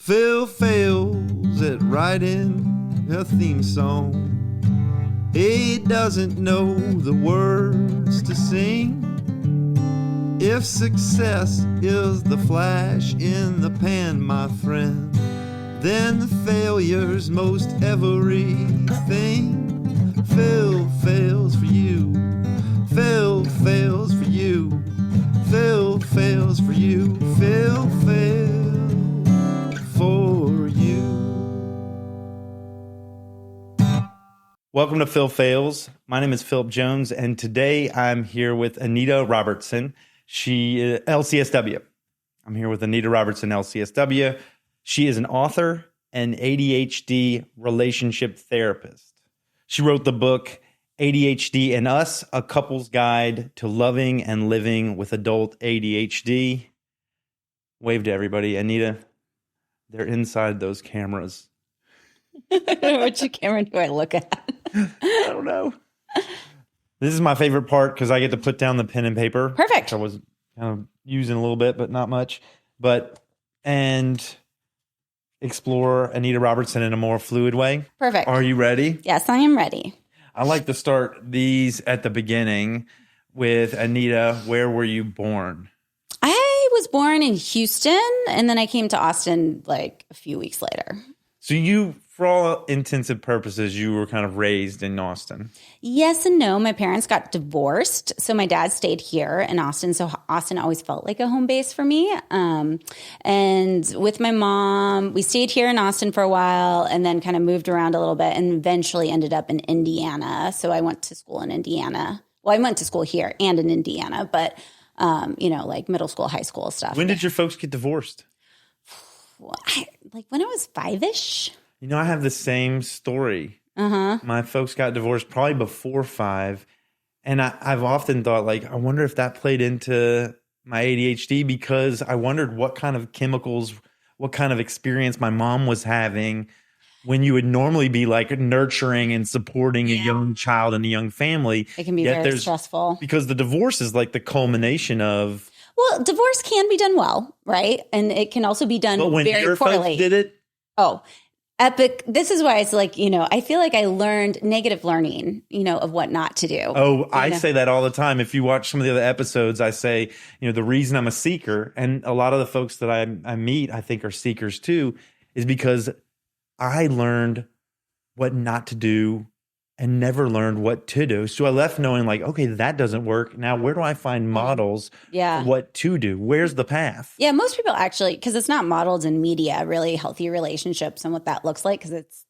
Phil Phails at writing a theme song. He doesn't know the words to sing. If success is the flash in the pan, my friend, then failure's most everything. Phil fails for you. Phil fails for you. Phil fails for you. Phil fails for you. Welcome to Phil Phails. My name is Philip Jones, and today I'm here with Anita Robertson. She is LCSW. I'm here with Anita Robertson, LCSW. She is an author and ADHD relationship therapist. She wrote the book ADHD and Us, A Couple's Guide to Loving and Living with Adult ADHD. Wave to everybody. Anita, they're inside those cameras. Which camera do I look at? I don't know. This is my favorite part because I get to put down the pen and paper. Perfect. Which I was kind of using a little bit, but not much. And explore Anita Robertson in a more fluid way. Perfect. Are you ready? Yes, I am ready. I like to start these at the beginning with Anita. Where were you born? I was born in Houston, and then I came to Austin like a few weeks later. So you, for all intents and purposes, you were kind of raised in Austin. Yes and no. My parents got divorced, so my dad stayed here in Austin. So Austin always felt like a home base for me. And with my mom, we stayed here in Austin for a while and then kind of moved around a little bit and eventually ended up in Indiana. So I went to school in Indiana. Well, I went to school here and in Indiana, but, like middle school, high school stuff. When did your folks get divorced? Like when I was 5-ish. You know, I have the same story. My folks got divorced probably before 5. And I've often thought, like, I wonder if that played into my ADHD because I wondered what kind of chemicals, what kind of experience my mom was having when you would normally be like nurturing and supporting a young child and a young family. It can be very stressful. Because the divorce is like the culmination of. Well, divorce can be done well, right? And it can also be done very poorly. But when your folks did it? Oh, epic. This is why it's like, I feel like I learned negative learning, of what not to do. Oh, I say that all the time. If you watch some of the other episodes, I say, the reason I'm a seeker, and a lot of the folks that I meet, I think are seekers too, is because I learned what not to do and never learned what to do. So I left knowing like, okay, that doesn't work. Now, where do I find models for what to do? Where's the path? Yeah, most people actually, because it's not modeled in media, really healthy relationships and what that looks like, because it's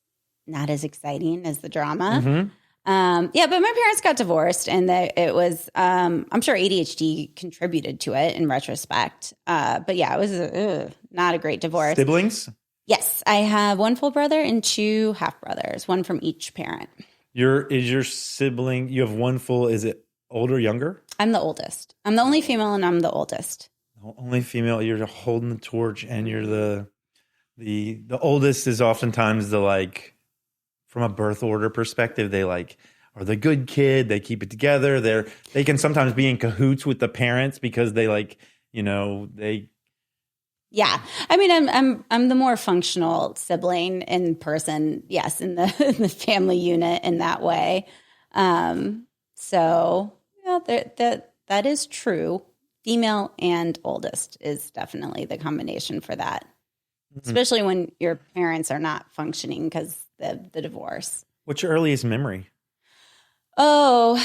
not as exciting as the drama. But my parents got divorced, and it was, I'm sure ADHD contributed to it in retrospect. But yeah, it was not a great divorce. Siblings? Yes, I have one full brother and 2 half brothers, one from each parent. Is your sibling, you have one full, is it older, younger? I'm the oldest. I'm the only female and I'm the oldest. Only female, you're holding the torch and you're the oldest is oftentimes the like, from a birth order perspective, they like are the good kid, they keep it together. They can sometimes be in cahoots with the parents because they like, they. Yeah. I mean, I'm the more functional sibling in person. Yes. In the family unit in that way. So yeah, that is true. Female and oldest is definitely the combination for that, especially when your parents are not functioning because the divorce. What's your earliest memory? Oh,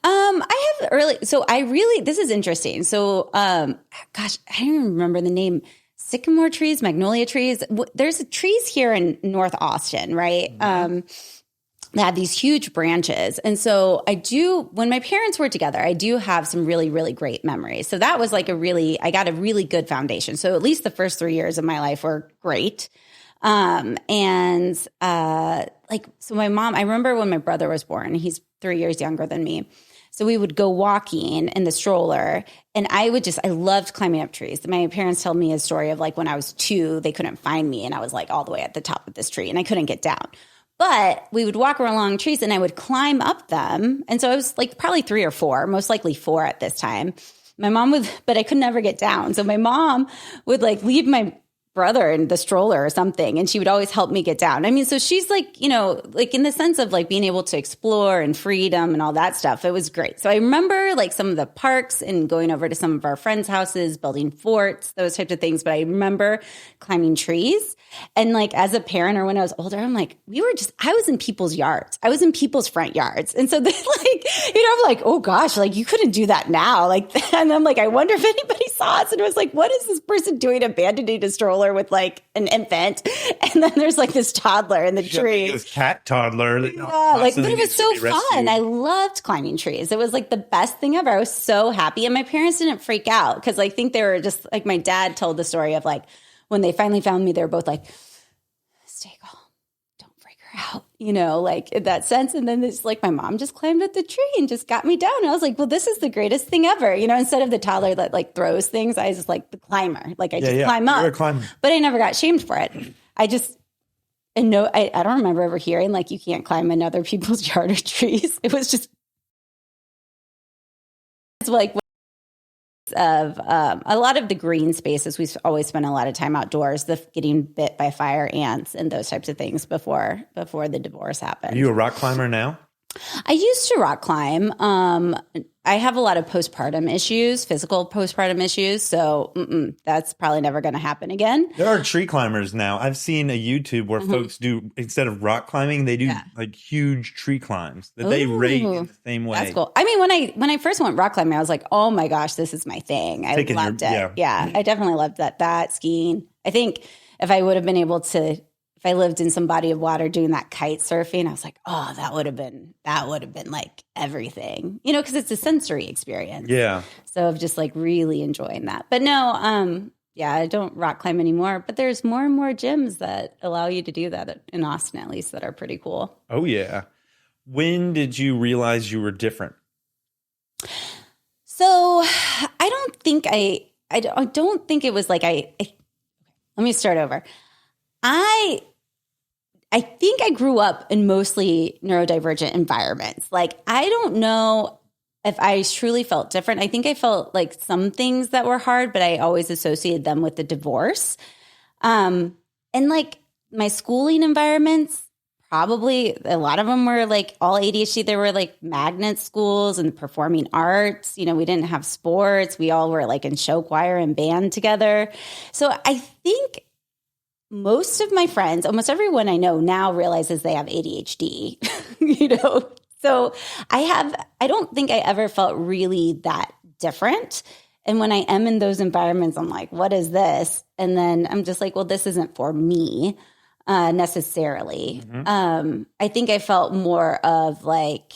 I have this is interesting. So, gosh, I don't even remember the name. Sycamore trees, magnolia trees. There's trees here in North Austin, right? They have these huge branches. And so when my parents were together, I do have some really, really great memories. So that was like I got a really good foundation. So at least the first 3 years of my life were great. So my mom, I remember when my brother was born, he's 3 years younger than me. So we would go walking in the stroller, and I loved climbing up trees. My parents told me a story of like when I was 2, they couldn't find me, and I was like all the way at the top of this tree, and I couldn't get down. But we would walk along trees, and I would climb up them. And so I was like probably 3 or 4, most likely 4 at this time. My mom would, but I could never get down. So my mom would like leave my brother in the stroller or something, and she would always help me get down. I mean, so she's like, like in the sense of like being able to explore and freedom and all that stuff. It was great. So I remember like some of the parks and going over to some of our friends' houses, building forts, those types of things. But I remember climbing trees. And like as a parent or when I was older, I'm like, I was in people's yards. I was in people's front yards. And so then like, I'm like, oh gosh, like you couldn't do that now. Like, and I'm like, I wonder if anybody saw us. And it was like, what is this person doing abandoning a stroller with like an infant? And then there's like this toddler in the tree. This cat toddler. But it was so fun. I loved climbing trees. It was like the best thing ever. I was so happy. And my parents didn't freak out because I think they were just like, my dad told the story of like, when they finally found me, they were both like, stay calm, don't freak her out, like in that sense. And then it's like my mom just climbed up the tree and just got me down. And I was like, well, this is the greatest thing ever. Instead of the toddler that like throws things, I was just like the climber. Like I just climb up. You're a climber. But I never got shamed for it. I don't remember ever hearing like you can't climb in other people's yard or trees. It was just like of a lot of the green spaces. We've always spent a lot of time outdoors, getting bit by fire ants and those types of things before the divorce happened. Are you a rock climber now? I used to rock climb. I have a lot of postpartum issues, physical postpartum issues. So that's probably never going to happen again. There are tree climbers now. I've seen a YouTube where folks do, instead of rock climbing, they do like huge tree climbs that they rate in the same way. That's cool. I mean, when I first went rock climbing, I was like, oh my gosh, this is my thing. I loved it. Yeah, I definitely loved that skiing. I think if I would have been able to, if I lived in some body of water doing that kite surfing, I was like, oh, that would have been like everything, because it's a sensory experience. Yeah. So of just like really enjoying that. But no, I don't rock climb anymore, but there's more and more gyms that allow you to do that in Austin, at least, that are pretty cool. Oh yeah. When did you realize you were different? So I don't think it was like let me start over. I think I grew up in mostly neurodivergent environments. Like, I don't know if I truly felt different. I think I felt like some things that were hard, but I always associated them with the divorce. And like my schooling environments, probably a lot of them were like all ADHD. There were like magnet schools and performing arts. We didn't have sports. We all were like in show choir and band together. So I think most of my friends, almost everyone I know now realizes they have ADHD, So I don't think I ever felt really that different. And when I am in those environments, I'm like, what is this? And then I'm just like, well, this isn't for me necessarily. Mm-hmm. I think I felt more of like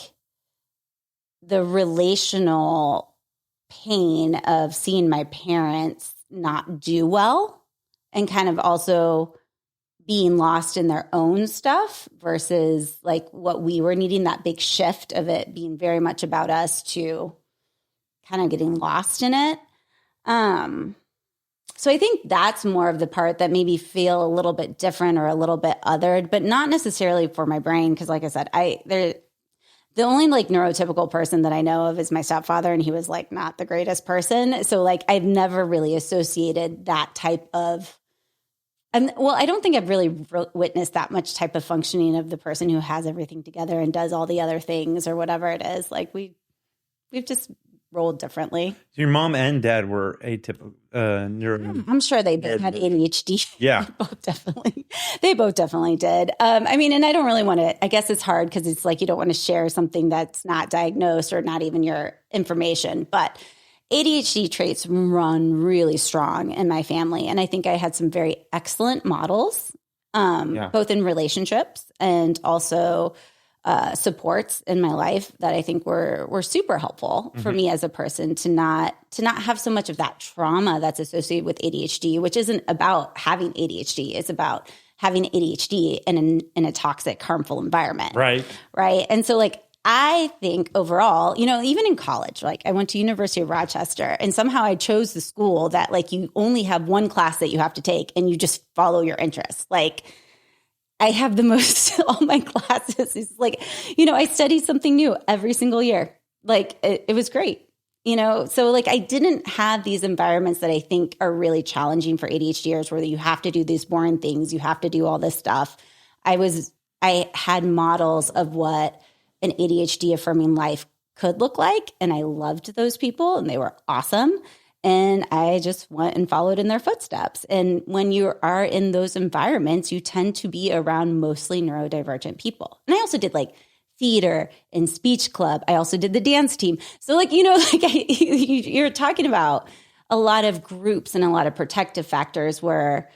the relational pain of seeing my parents not do well. And kind of also being lost in their own stuff versus like what we were needing, that big shift of it being very much about us to kind of getting lost in it. So I think that's more of the part that maybe feel a little bit different or a little bit othered, but not necessarily for my brain. Because like I said, the only like neurotypical person that I know of is my stepfather, and he was like not the greatest person. So like I've never really associated that type of. And well, I don't think I've really witnessed that much type of functioning of the person who has everything together and does all the other things or whatever it is. Like we've just rolled differently. So your mom and dad were atypical. I'm sure they both had ADHD. Yeah, They both definitely did. I mean, and I don't really want to. I guess it's hard because it's like you don't want to share something that's not diagnosed or not even your information, but. ADHD traits run really strong in my family. And I think I had some very excellent models, both in relationships and also supports in my life that I think were super helpful for me as a person to not have so much of that trauma that's associated with ADHD, which isn't about having ADHD. It's about having ADHD in a toxic, harmful environment. Right. And so like, I think overall, even in college, like I went to University of Rochester and somehow I chose the school that like you only have one class that you have to take and you just follow your interests. Like I have the most, all my classes is like, I studied something new every single year. Like it was great. So like I didn't have these environments that I think are really challenging for ADHDers where you have to do these boring things, you have to do all this stuff. I had models of what an ADHD affirming life could look like, and I loved those people and they were awesome. And I just went and followed in their footsteps. And when you are in those environments, you tend to be around mostly neurodivergent people. And I also did like theater and speech club. I also did the dance team. So like, you're talking about a lot of groups and a lot of protective factors where,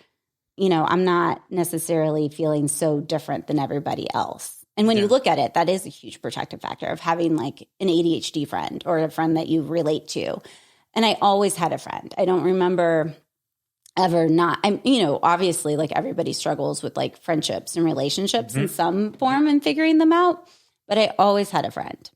I'm not necessarily feeling so different than everybody else. And when you look at it, that is a huge protective factor of having like an ADHD friend or a friend that you relate to. And I always had a friend. I don't remember ever not. Obviously like everybody struggles with like friendships and relationships in some form and figuring them out. But I always had a friend,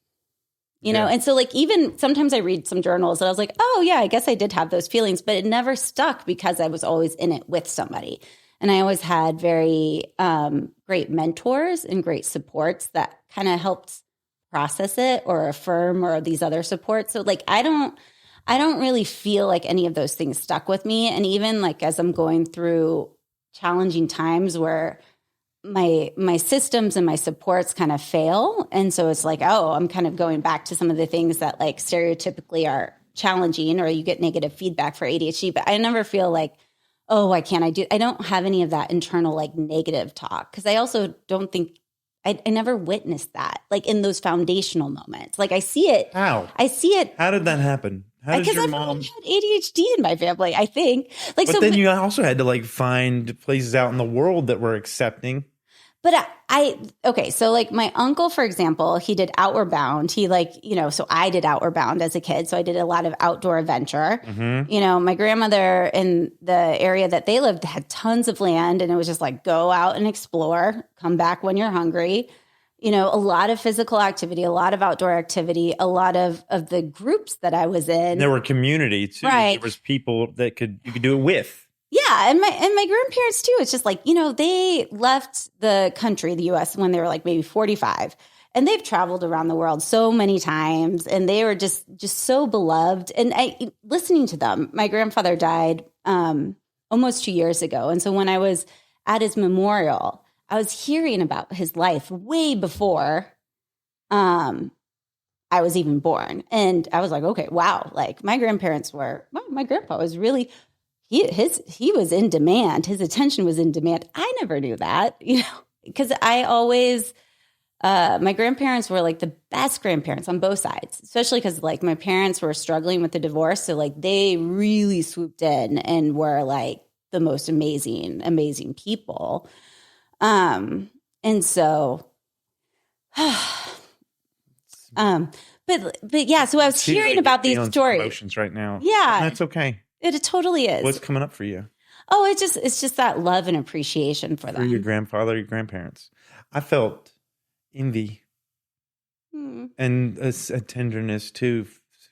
and so like even sometimes I read some journals and I was like, oh yeah, I guess I did have those feelings, but it never stuck because I was always in it with somebody. And I always had very great mentors and great supports that kind of helped process it or affirm or these other supports. So like, I don't really feel like any of those things stuck with me. And even like as I'm going through challenging times where my systems and my supports kind of fail. And so it's like, oh, I'm kind of going back to some of the things that like stereotypically are challenging or you get negative feedback for ADHD. But I never feel like, oh, why can't I do? I don't have any of that internal like negative talk because I also don't think I never witnessed that like in those foundational moments. Like I see it. How? I see it. How did that happen? How did your mom had ADHD in my family? I think. Like, but then you also had to like find places out in the world that were accepting. But okay, so like my uncle, for example, he did Outward Bound. He so I did Outward Bound as a kid. So I did a lot of outdoor adventure. My grandmother in the area that they lived had tons of land and it was just like, go out and explore, come back when you're hungry. A lot of physical activity, a lot of outdoor activity, a lot of the groups that I was in. There were community too. Right. There was people that you could do it with. Yeah. And my grandparents too. It's just like, they left the country, the US, when they were like maybe 45 and they've traveled around the world so many times and they were just so beloved. And listening to them, my grandfather died almost 2 years ago. And so when I was at his memorial, I was hearing about his life way before I was even born. And I was like, okay, wow. Like my grandpa was really, he was in demand. His attention was in demand. I never knew that, because I always, my grandparents were like the best grandparents on both sides, especially because like my parents were struggling with the divorce. So like they really swooped in and were like the most amazing people. And so, but yeah, so I was hearing about these stories. Emotions right now. Yeah. That's okay. It totally is. What's coming up for you? Oh, it's just that love and appreciation for them. For your grandfather, your grandparents. I felt envy and a tenderness too,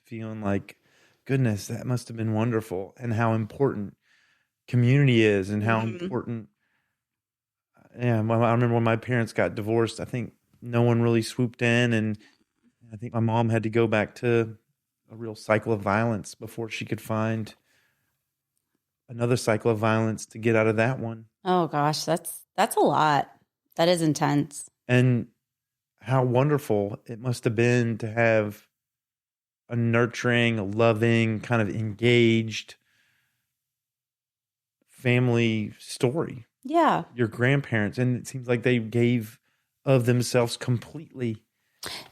feeling like, goodness, that must have been wonderful, and how important community is, and how important. Yeah, I remember when my parents got divorced. I think no one really swooped in, and I think my mom had to go back to a real cycle of violence before she could find another cycle of violence to get out of that one. Oh gosh, that's a lot. That is intense. And how wonderful it must have been to have a nurturing, loving, kind of engaged family story. Yeah. Your grandparents, and it seems like they gave of themselves completely.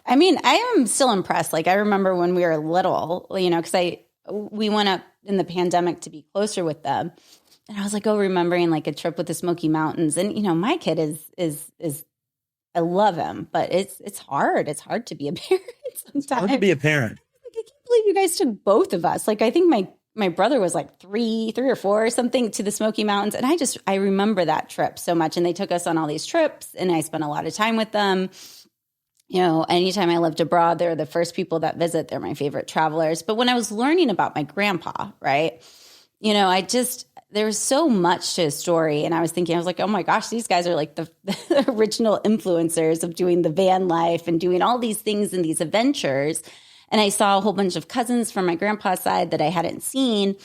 I mean, I am still impressed. Like I remember when we were little, because we went up in the pandemic to be closer with them. And I was like, remembering like a trip with the Smoky Mountains. And, my kid is I love him, but it's hard. It's hard to be a parent sometimes. It's hard to be a parent. I can't believe you guys took both of us. Like, I think my brother was like three or four or something to the Smoky Mountains. And I remember that trip so much. And they took us on all these trips and I spent a lot of time with them. Anytime I lived abroad, they're the first people that visit. They're my favorite travelers. But when I was learning about my grandpa, right, there was so much to his story. And I was like, oh my gosh, these guys are like the original influencers of doing the van life and doing all these things and these adventures. And I saw a whole bunch of cousins from my grandpa's side that I hadn't seen.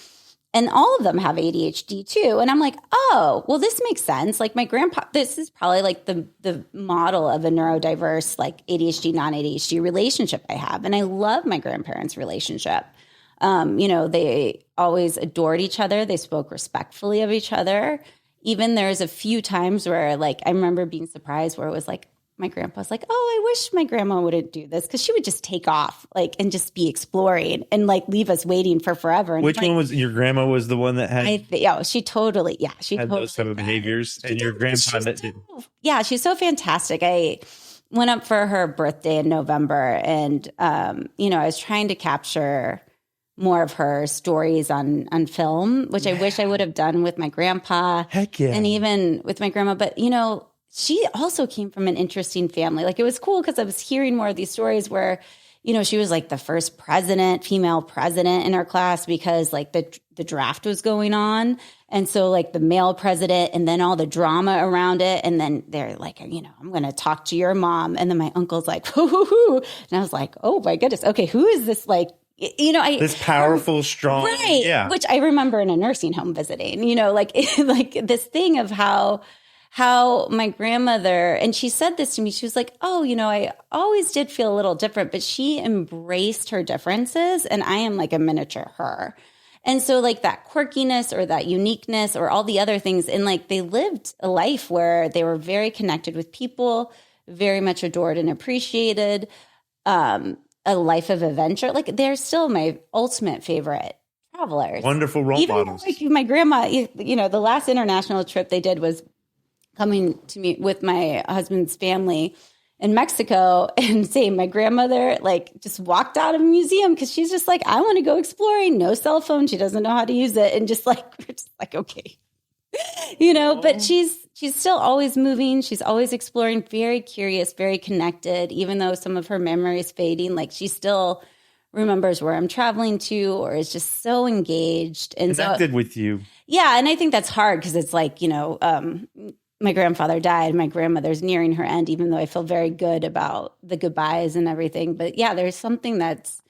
And all of them have ADHD too. And I'm like, oh, well, this makes sense. Like my grandpa, this is probably like the model of a neurodiverse, like ADHD, non-ADHD relationship I have. And I love my grandparents' relationship. They always adored each other. They spoke respectfully of each other. Even there's a few times where like, I remember being surprised where it was like, my grandpa's like, oh, I wish my grandma wouldn't do this because she would just take off like and just be exploring and like leave us waiting for forever. And Which like, one was your grandma? Was the one that had? She totally had those type of behaviors, and your grandpa that did. Yeah, she's so fantastic. I went up for her birthday in November, and I was trying to capture more of her stories on film, which I wish I would have done with my grandpa. Heck yeah, and even with my grandma, but she also came from an interesting family. Like it was cool because I was hearing more of these stories where, she was like the first female president in our class because like the draft was going on. And so like the male president and then all the drama around it. And then they're like, I'm going to talk to your mom. And then my uncle's like, hoo. And I was like, oh my goodness. Okay. Who is this? Like, this powerful, strong, right? Yeah. Which I remember in a nursing home visiting, like this thing of how my grandmother, and she said this to me, she was like, oh, I always did feel a little different, but she embraced her differences and I am like a miniature her. And so like that quirkiness or that uniqueness or all the other things, and like they lived a life where they were very connected with people, very much adored and appreciated, a life of adventure. Like they're still my ultimate favorite travelers. Wonderful role models. Like my grandma, the last international trip they did was coming to me with my husband's family in Mexico, and saying my grandmother like just walked out of a museum because she's just like, I want to go exploring, no cell phone. She doesn't know how to use it. And just like, we're just like, okay, but she's still always moving. She's always exploring, very curious, very connected, even though some of her memory is fading, like she still remembers where I'm traveling to, or is just so engaged and connected with you. Yeah. And I think that's hard because it's like, my grandfather died. My grandmother's nearing her end, even though I feel very good about the goodbyes and everything. But yeah, there's something that's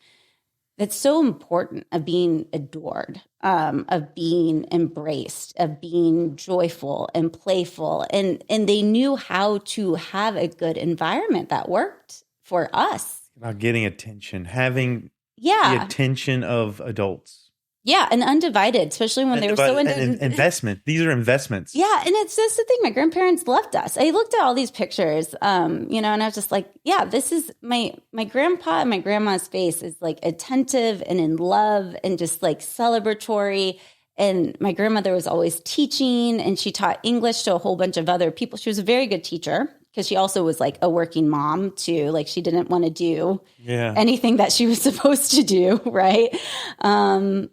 so important of being adored, of being embraced, of being joyful and playful. And they knew how to have a good environment that worked for us. About getting attention, having the attention of adults. Yeah, and undivided, especially when they were so investment. These are investments. Yeah, and it's just the thing. My grandparents loved us. I looked at all these pictures, and I was just like, yeah, this is my grandpa and my grandma's face is like attentive and in love and just like celebratory. And my grandmother was always teaching, and she taught English to a whole bunch of other people. She was a very good teacher because she also was like a working mom too. Like she didn't want to do anything that she was supposed to do, right?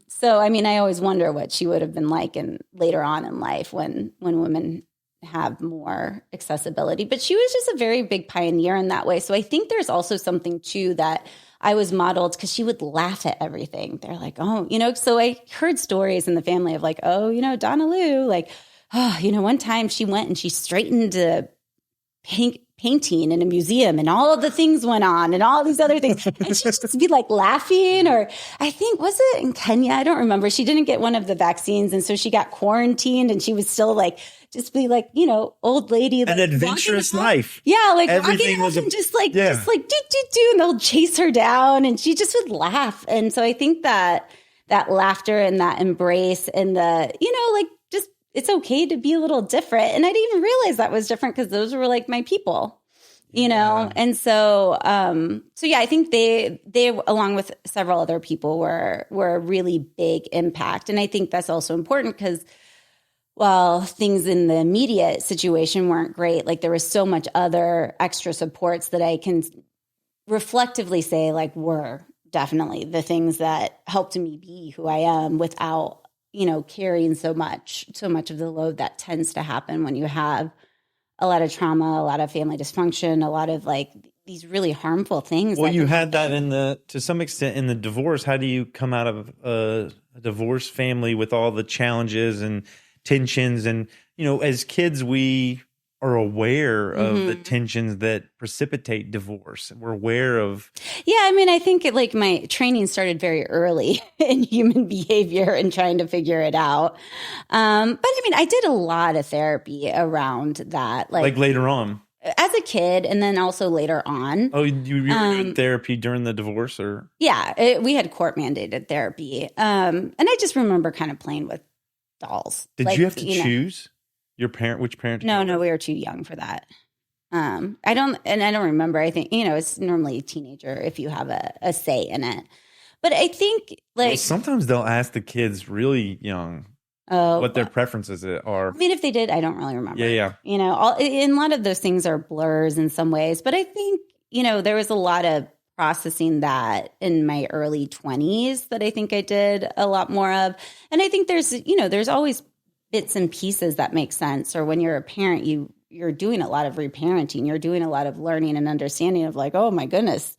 So, I mean, I always wonder what she would have been like later on in life when women have more accessibility. But she was just a very big pioneer in that way. So I think there's also something too that I was modeled because she would laugh at everything. They're like, oh, so I heard stories in the family of like, oh, Donna Lou, like, oh, one time she went and she straightened a painting in a museum and all of the things went on and all these other things. And she'd just be like laughing, or I think, was it in Kenya? I don't remember. She didn't get one of the vaccines. And so she got quarantined and she was still like, just be like, old lady. Like, an adventurous life. Yeah. Like everything was just like do, and they'll chase her down and she just would laugh. And so I think that laughter and that embrace and the, like, just, it's okay to be a little different. And I didn't even realize that was different because those were like my people. And so, yeah, I think they, along with several other people were a really big impact. And I think that's also important because while things in the immediate situation weren't great, like there was so much other extra supports that I can reflectively say like were definitely the things that helped me be who I am without, carrying so much of the load that tends to happen when you have a lot of trauma, a lot of family dysfunction, a lot of like these really harmful things. Well, you had that to some extent in the divorce. How do you come out of a divorced family with all the challenges and tensions? And, as kids, we are aware of the tensions that precipitate divorce. We're aware of. Yeah, I mean, I think like my training started very early in human behavior and trying to figure it out. But I mean, I did a lot of therapy around that, Like later on. As a kid, and then also later on. Oh, you were doing therapy during the divorce, or? Yeah, we had court mandated therapy, and I just remember kind of playing with dolls. Did you have to choose your parent? Which parent? No, we were too young for that. I don't remember. I think it's normally a teenager if you have a say in it. But I think sometimes they'll ask the kids really young. What their preferences are. I mean, if they did, I don't really remember. Yeah. And a lot of those things are blurs in some ways. But I think, there was a lot of processing that in my early 20s that I think I did a lot more of. And I think there's always bits and pieces that make sense. Or when you're a parent, you're doing a lot of reparenting. You're doing a lot of learning and understanding of like, oh, my goodness,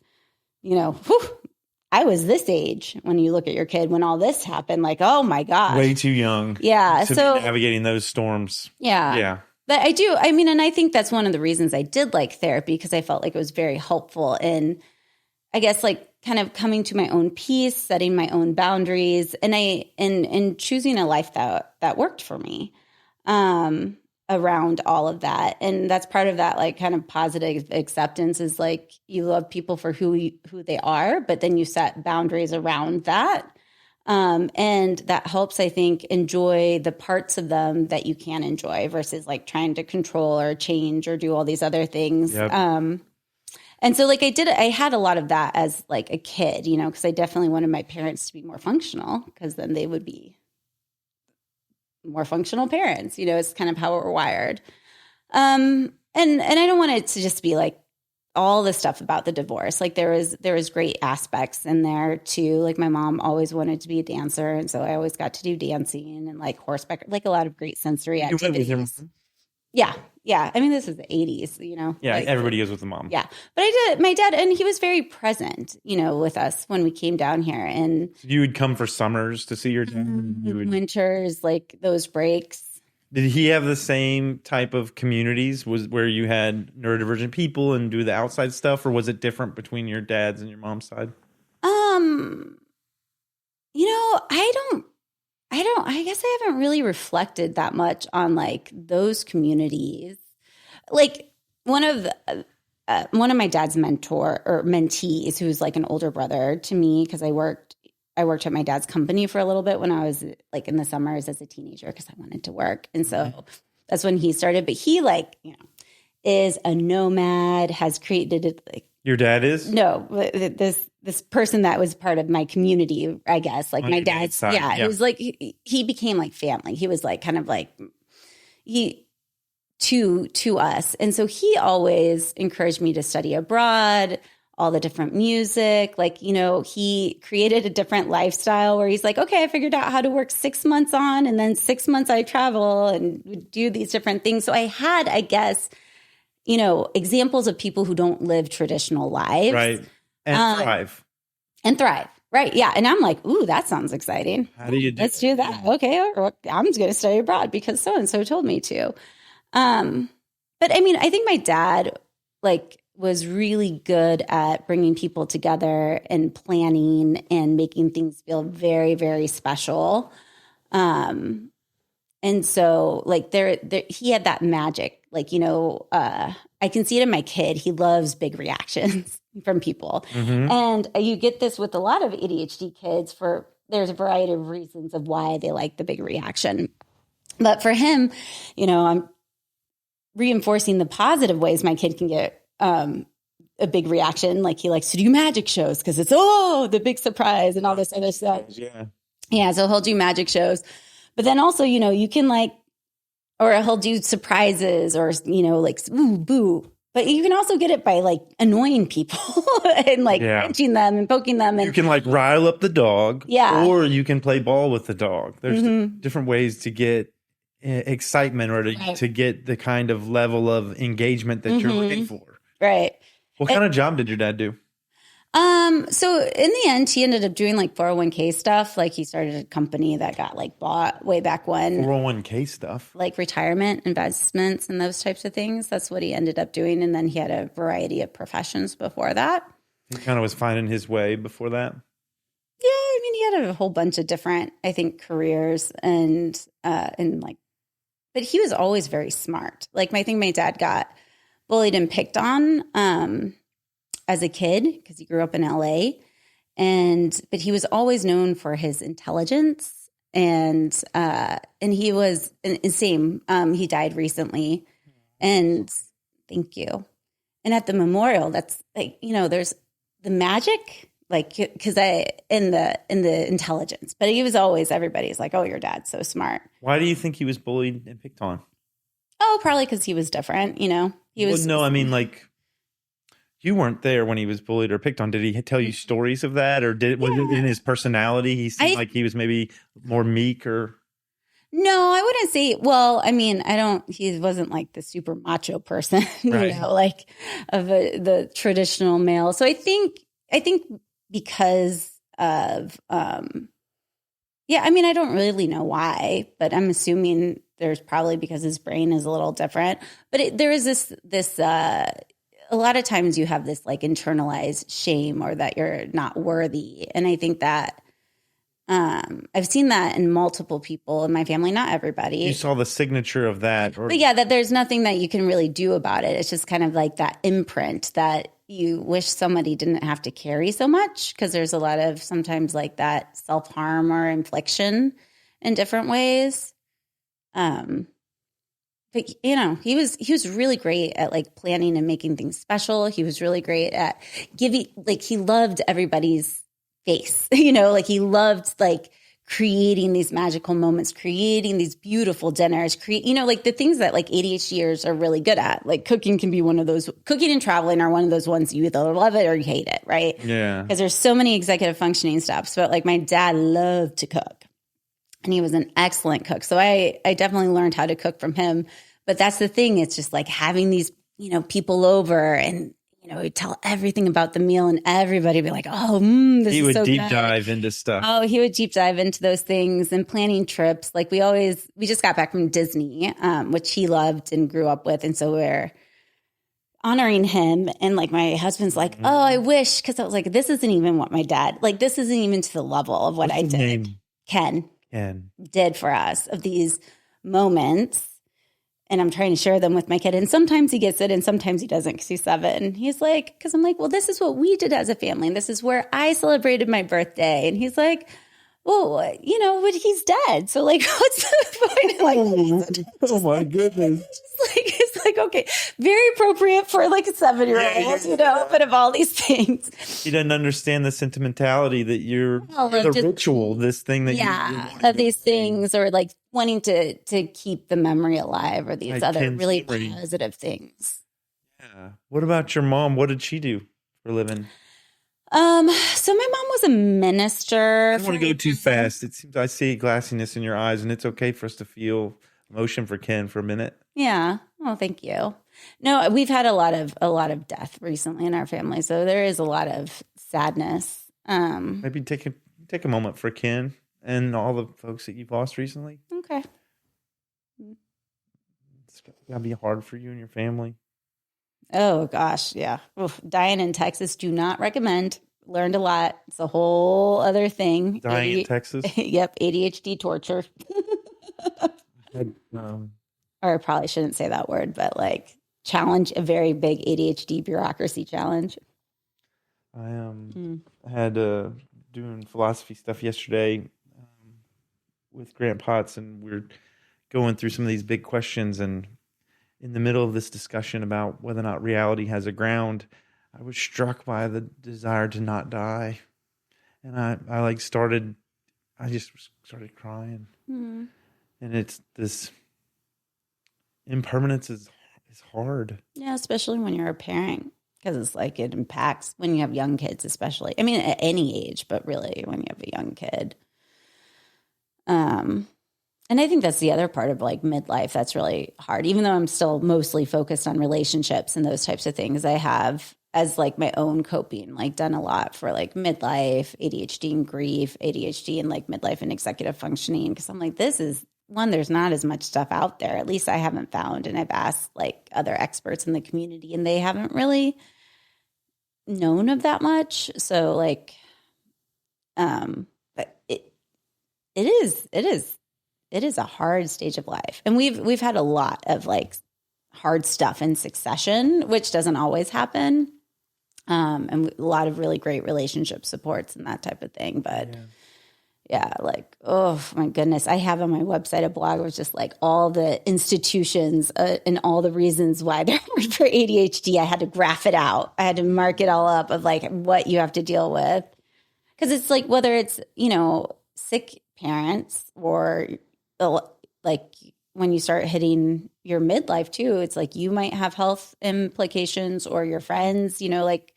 I was this age when you look at your kid when all this happened, like, oh my gosh. Way too young. Yeah. To So be navigating those storms. Yeah. Yeah. But and I think that's one of the reasons I did like therapy, because I felt like it was very helpful in, I guess, like kind of coming to my own peace, setting my own boundaries, and choosing a life that worked for me. Around all of that. And that's part of that, like kind of positive acceptance is like you love people for who they are, but then you set boundaries around that. And that helps, I think, enjoy the parts of them that you can enjoy versus like trying to control or change or do all these other things. Yep. And so like I had a lot of that as like a kid, because I definitely wanted my parents to be more functional, because then they would be more functional parents. It's kind of how we're wired. And I don't want it to just be like all the stuff about the divorce. Like there was great aspects in there too. Like my mom always wanted to be a dancer, and so I always got to do dancing and like horseback, like a lot of great sensory activities. Yeah. I mean, this is the 80s, Yeah, like, everybody goes with the mom. Yeah. But I did, my dad, and he was very present, with us when we came down here. And you would come for summers to see your dad? Winters, like those breaks. Did he have the same type of communities? Was where you had neurodivergent people and do the outside stuff, or was it different between your dad's and your mom's side? I guess I haven't really reflected that much on like those communities. Like one of my dad's mentor or mentees, who's like an older brother to me, because I worked at my dad's company for a little bit when I was like in the summers as a teenager, because I wanted to work. And so that's when he started. But he is a nomad, has created it. Like, your dad is? No, this person that was part of my community, I guess, like my dad's side. Yeah. It was like he became like family. He was like kind of like to us. And so he always encouraged me to study abroad, all the different music. Like, he created a different lifestyle where he's like, okay, I figured out how to work 6 months on, and then 6 months I travel and do these different things. So I had, I guess, examples of people who don't live traditional lives. Right. And thrive. And thrive. Right. Yeah. And I'm like, ooh, that sounds exciting. How do you do Let's do that. Okay. I'm just going to study abroad because so-and-so told me to. But I mean, I think my dad was really good at bringing people together and planning and making things feel very, very special. And so there he had that magic, I can see it in my kid. He loves big reactions from people. Mm-hmm. And you get this with a lot of ADHD kids there's a variety of reasons of why they like the big reaction. But for him, I'm reinforcing the positive ways my kid can get a big reaction. Like he likes to do magic shows because it's, the big surprise and all this other stuff. Yeah. Yeah. So he'll do magic shows. But then also, you can or he'll do surprises or, ooh, boo. But you can also get it by annoying people and pinching them and poking them. And you can rile up the dog. Yeah. Or you can play ball with the dog. There's different ways to get excitement or to get the kind of level of engagement that you're looking for. Right. What kind of job did your dad do? So in the end, he ended up doing like 401k stuff. Like he started a company that got like bought way back when. 401k stuff. Like retirement investments and those types of things. That's what he ended up doing. And then he had a variety of professions before that. He kind of was finding his way before that. Yeah, I mean, he had a whole bunch of different, I think, careers and like, but he was always very smart. Like, I think my dad got bullied and picked on as a kid because he grew up in LA, but he was always known for his intelligence and he was same. He died recently, and thank you. And at the memorial, that's like, there's the magic. Like, because in the intelligence, but he was always, everybody's like, oh, your dad's so smart. Why do you think he was bullied and picked on? Oh, probably because he was different. He was. Well, no, I mean, like, you weren't there when he was bullied or picked on. Did he tell you stories of that, or was it in his personality? He seemed like he was maybe more meek, or. No, I wouldn't say. Well, I mean, he wasn't like the super macho person, right. Like of the traditional male. So I think. Because of, I mean, I don't really know why, but I'm assuming there's probably because his brain is a little different. But there is this, a lot of times you have this like internalized shame or that you're not worthy. And I think that I've seen that in multiple people in my family, not everybody. You saw the signature of that. But yeah, that there's nothing that you can really do about it. It's just kind of like that imprint that you wish somebody didn't have to carry so much, because there's a lot of sometimes like that self-harm or infliction in different ways. But he was really great at like planning and making things special. He was really great at giving, like he loved everybody's face, like he loved like creating these magical moments, creating these beautiful dinners, like the things that like ADHDers are really good at. Like cooking can be one of those. Cooking and traveling are one of those ones you either love it or you hate it, right? Yeah. Because there's so many executive functioning steps. But like my dad loved to cook, and he was an excellent cook. So I definitely learned how to cook from him. But that's the thing. It's just like having these, people over and, he'd tell everything about the meal and everybody would be like, oh, this is so good. He would deep dive into stuff. Oh, he would deep dive into those things and planning trips. Like we just got back from Disney, which he loved and grew up with. And so we're honoring him. And like my husband's like, oh, I wish, because I was like, this isn't even what my dad, like this isn't even to the level of what I did. Name? Ken did for us of these moments. And I'm trying to share them with my kid. And sometimes he gets it and sometimes he doesn't because he's 7. He's like, because I'm like, well, this is what we did as a family. And this is where I celebrated my birthday. And he's like, well, but he's dead. So like, what's the point? Like, oh my goodness. It's like, okay, very appropriate for like a 7-year-old, but of all these things. He doesn't understand the sentimentality that ritual, this thing that of these things, or like wanting to keep the memory alive, or these other really positive things. Yeah. What about your mom? What did she do for a living? So my mom was a minister. I don't want to go too fast. It seems I see glassiness in your eyes, and it's okay for us to feel emotion for Ken for a minute. Yeah. Oh, thank you. No, we've had a lot of death recently in our family, so there is a lot of sadness. Maybe take a moment for Ken and all the folks that you've lost recently. Okay. It's gotta be hard for you and your family. Oh gosh, yeah. Oof, dying in Texas, do not recommend. Learned a lot. It's a whole other thing. Dying in Texas? Yep, ADHD torture. Or I probably shouldn't say that word, but like challenge, a very big ADHD bureaucracy challenge. I had doing philosophy stuff yesterday with Grant Potts, and we're going through some of these big questions, and in the middle of this discussion about whether or not reality has a ground, I was struck by the desire to not die. And I just started crying. Mm-hmm. And it's this impermanence is hard. Yeah, especially when you're a parent, because it's like it impacts when you have young kids, especially. I mean, at any age, but really when you have a young kid. And I think that's the other part of like midlife that's really hard. Even though I'm still mostly focused on relationships and those types of things, I have as like my own coping, like done a lot for like midlife, ADHD and grief, ADHD and like midlife and executive functioning. Cause I'm like, this is one, there's not as much stuff out there. At least I haven't found. And I've asked like other experts in the community and they haven't really known of that much. So like, but it is a hard stage of life. And we've had a lot of like hard stuff in succession, which doesn't always happen. And a lot of really great relationship supports and that type of thing. But yeah, like, oh my goodness. I have on my website a blog with just like all the institutions and all the reasons why they're hard for ADHD. I had to graph it out. I had to mark it all up of like what you have to deal with. Because it's like whether it's, you know, sick parents or like when you start hitting your midlife too, it's like you might have health implications or your friends, you know, like.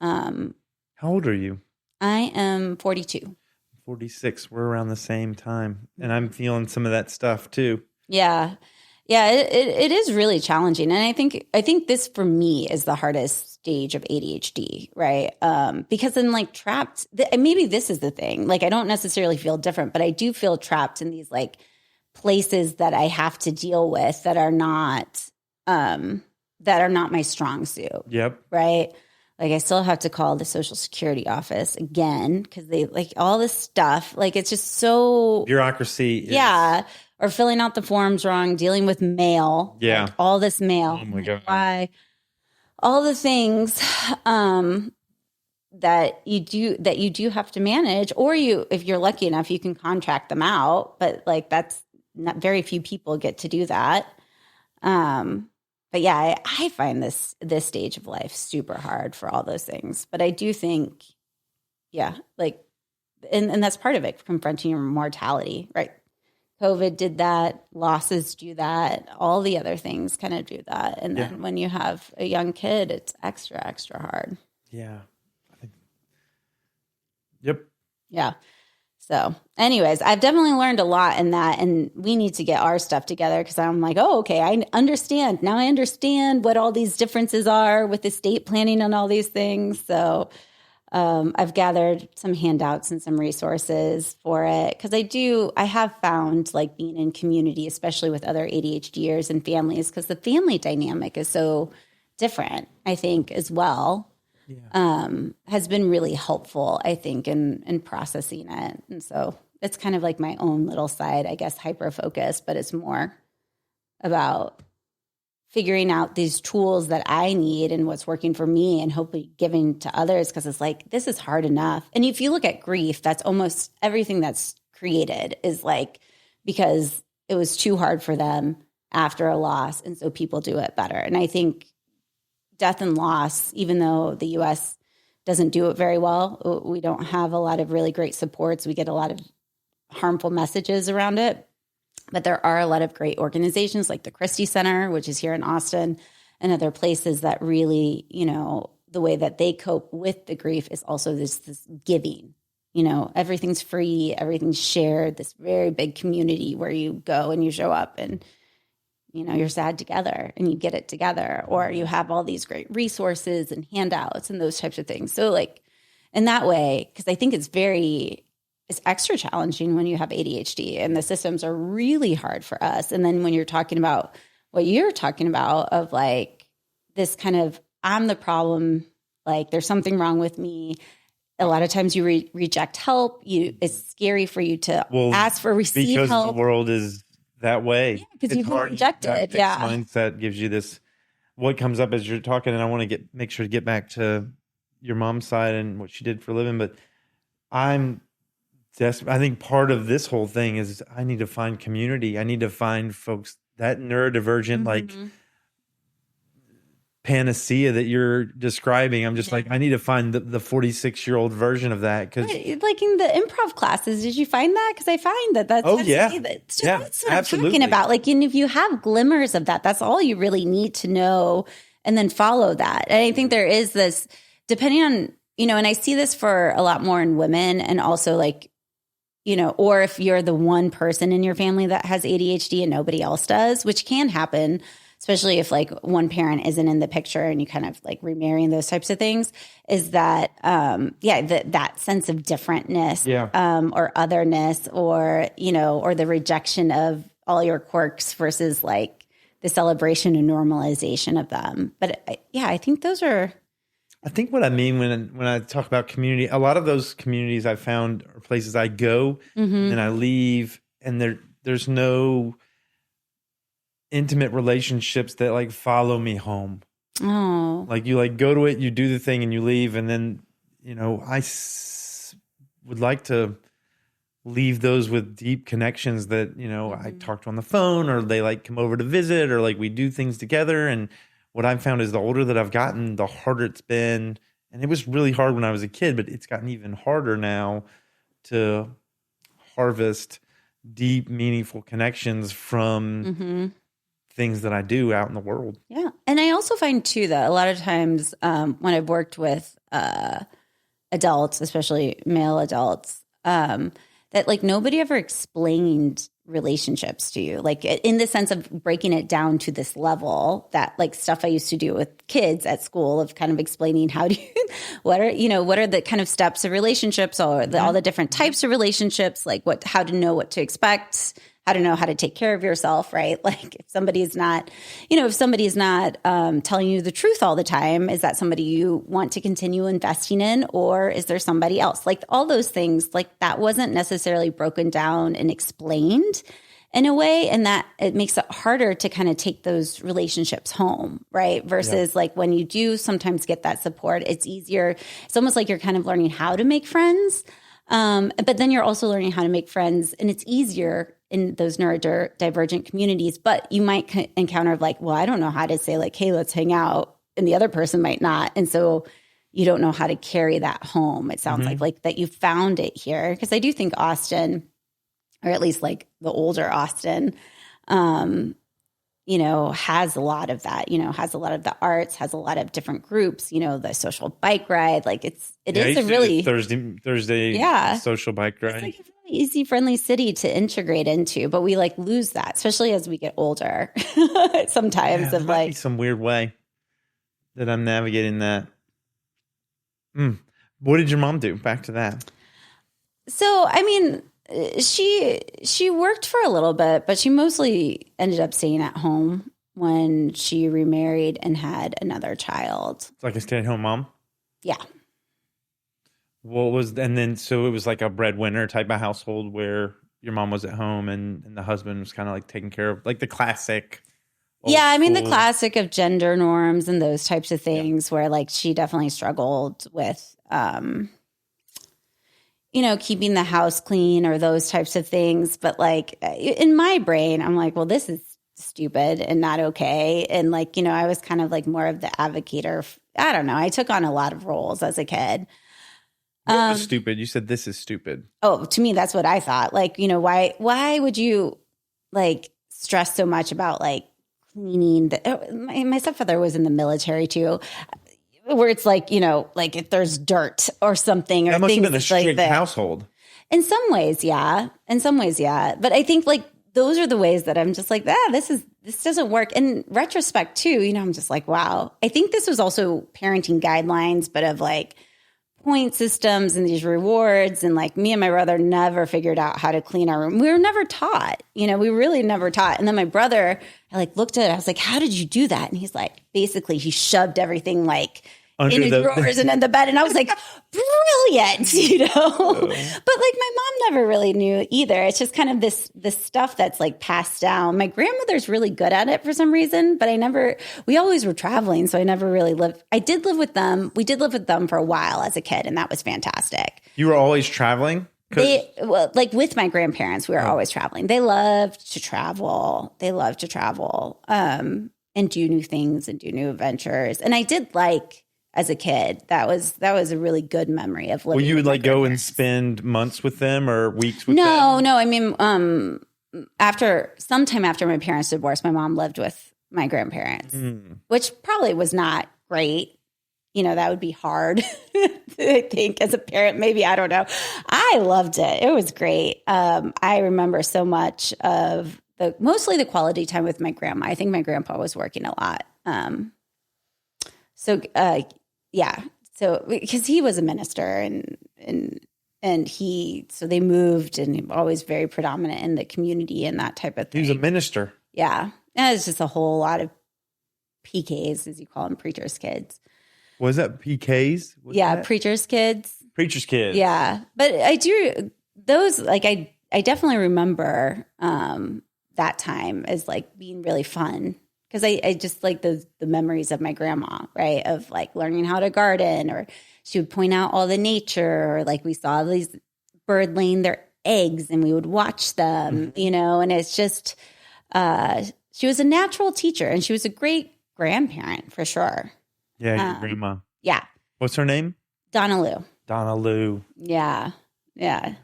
How old are you? I am 42. 46. We're around the same time. And I'm feeling some of that stuff too. Yeah. Yeah, it is really challenging. And I think this for me is the hardest stage of ADHD, right? Because I'm like trapped. Maybe this is the thing. Like I don't necessarily feel different, but I do feel trapped in these like places that I have to deal with that are not my strong suit. Yep. Right. Like I still have to call the Social Security office again because they like all this stuff. Like it's just so bureaucracy. Yeah. Or filling out the forms wrong, dealing with mail. Yeah. Like all this mail. Oh my God. Why? All the things that you do have to manage, or if you're lucky enough, you can contract them out. But like that's not very few people get to do that. But yeah, I find this stage of life super hard for all those things. But I do think, yeah, like, and that's part of it, confronting your mortality, right? COVID did that, losses do that, all the other things kind of do that. And then when you have a young kid, it's extra hard. Yeah. I think. Yep. Yeah. So anyways, I've definitely learned a lot in that, and we need to get our stuff together because I'm like, oh, okay, I understand. Now I understand what all these differences are with estate planning and all these things. So I've gathered some handouts and some resources for it because I have found like being in community, especially with other ADHDers and families, because the family dynamic is so different, I think, as well. Yeah. Has been really helpful, I think, in processing it. And so it's kind of like my own little side, I guess, hyper-focused, but it's more about figuring out these tools that I need and what's working for me and hopefully giving to others because it's like, this is hard enough. And if you look at grief, that's almost everything that's created is like because it was too hard for them after a loss. And so people do it better. And I think death and loss, even though the US doesn't do it very well, we don't have a lot of really great supports. We get a lot of harmful messages around it. But there are a lot of great organizations like the Christie Center, which is here in Austin, and other places that really, you know, the way that they cope with the grief is also this giving. You know, everything's free, everything's shared, this very big community where you go and you show up and, you know, you're sad together and you get it together, or you have all these great resources and handouts and those types of things. So like in that way, because I think it's extra challenging when you have ADHD and the systems are really hard for us. And then when you're talking about what you're talking about of like this kind of, I'm the problem, like there's something wrong with me. A lot of times you reject help. It's scary for you to ask for receive because help. The world is that way. Because you've been rejected. That mindset gives you this, what comes up as you're talking, and I want to make sure to get back to your mom's side and what she did for a living, but I think part of this whole thing is I need to find community. I need to find folks that neurodivergent, like panacea that you're describing. I'm just like, I need to find the 46-year-old version of that. Cause like in the improv classes, did you find that? Cause I find that's that's what I'm talking about. Like, and if you have glimmers of that, that's all you really need to know and then follow that. And I think there is this, depending on, you know, and I see this for a lot more in women and also like, you know, or if you're the one person in your family that has ADHD and nobody else does, which can happen especially if like one parent isn't in the picture and you kind of like remarrying those types of things, is that, that sense of differentness, or otherness, or, or the rejection of all your quirks versus like the celebration and normalization of them. But I think those are. I think what I mean when I talk about community, a lot of those communities I found are places I go and I leave, and there's no intimate relationships that like follow me home. Oh, like you like go to it, you do the thing, and you leave, and then I would like to leave those with deep connections that I talk to on the phone, or they like come over to visit, or like we do things together. And what I've found is the older that I've gotten, the harder it's been. And it was really hard when I was a kid, but it's gotten even harder now to harvest deep, meaningful connections from things that I do out in the world. Yeah. And I also find too that a lot of times when I've worked with adults, especially male adults, that like nobody ever explained relationships to you, like in the sense of breaking it down to this level, that like stuff I used to do with kids at school of kind of explaining how do you, what are the kind of steps of relationships, or all the different types of relationships, like how to know what to expect, how to know how to take care of yourself, right? Like if somebody's not telling you the truth all the time, is that somebody you want to continue investing in, or is there somebody else? Like all those things, like that wasn't necessarily broken down and explained in a way, and that it makes it harder to kind of take those relationships home, right? Versus like when you do sometimes get that support, it's easier. It's almost like you're kind of learning how to make friends. But then you're also learning how to make friends, and it's easier in those neurodivergent communities. But you might encounter like, well, I don't know how to say like, hey, let's hang out, and the other person might not. And so you don't know how to carry that home. It sounds like that you found it here. Because I do think Austin, or at least like the older Austin, has a lot of that, has a lot of the arts, has a lot of different groups, the social bike ride. Like it is a really Thursday social bike ride. It's like a really easy, friendly city to integrate into, but we like lose that, especially as we get older sometimes of like some weird way that I'm navigating that. What did your mom do? Back to that. So, I mean, she worked for a little bit, but she mostly ended up staying at home when she remarried and had another child. It's like a stay-at-home mom? Yeah. So it was like a breadwinner type of household where your mom was at home and the husband was kind of like taking care of like the classic. The classic of gender norms and those types of things where like she definitely struggled with, keeping the house clean or those types of things. But like in my brain, I'm like, well, this is stupid and not okay. And like, I was kind of like more of the advocator. I don't know. I took on a lot of roles as a kid. What was stupid? You said this is stupid. Oh, to me, that's what I thought. Like, why would you like stress so much about like cleaning? My stepfather was in the military too, where it's like, like if there's dirt or something, or that must things have been a strict like household. In some ways, yeah. But I think like those are the ways that I'm just like, this doesn't work. In retrospect too, I'm just like, wow. I think this was also parenting guidelines, but of like point systems and these rewards. And like me and my brother never figured out how to clean our room. We were never taught, we really never taught. And then my brother, I like looked at it. I was like, how did you do that? And he's like, basically he shoved everything like in his drawers and in the bed. And I was like, brilliant, But like my mom never really knew either. It's just kind of this stuff that's like passed down. My grandmother's really good at it for some reason, but we always were traveling. So I never really lived. I did live with them. We did live with them for a while as a kid, and that was fantastic. You were always traveling? Like with my grandparents, we were always traveling. They loved to travel. And do new things and do new adventures. And I did like, as a kid, that was a really good memory of living. Well, you would like go and spend months with them or weeks with them? No. I mean, sometime after my parents divorced, my mom lived with my grandparents, which probably was not great. That would be hard, I think, as a parent. Maybe, I don't know. I loved it. It was great. I remember so much of mostly the quality time with my grandma. I think my grandpa was working a lot. So because he was a minister so they moved, and always very predominant in the community and that type of thing. He was a minister. Yeah. And it's just a whole lot of PKs, as you call them, preacher's kids. Was that PKs? Preacher's kids. Preacher's kids. Yeah. But I do those, like, I definitely remember that time as like being really fun. Because I just like the memories of my grandma, right? Of like learning how to garden, or she would point out all the nature, or like we saw these bird laying their eggs and we would watch them, and it's just, she was a natural teacher, and she was a great grandparent for sure. Yeah, your grandma. Yeah. What's her name? Donna Lou. Yeah. Yeah.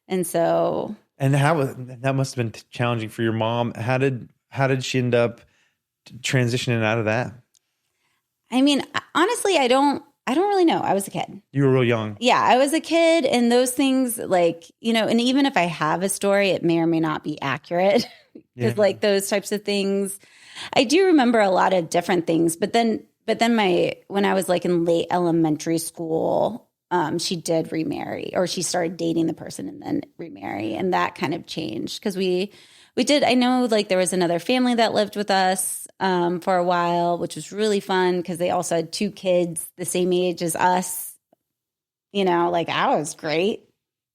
And so. And that must have been challenging for your mom. How did she end up transitioning out of that? I mean, honestly, I don't really know. I was a kid. You were real young. Yeah, I was a kid, and those things, like, and even if I have a story, it may or may not be accurate, because like those types of things, I do remember a lot of different things. But then when I was like in late elementary school, she did remarry, or she started dating the person and then remarry, and that kind of changed because we did. I know, like, there was another family that lived with us for a while, which was really fun because they also had 2 kids the same age as us. Like, I was great.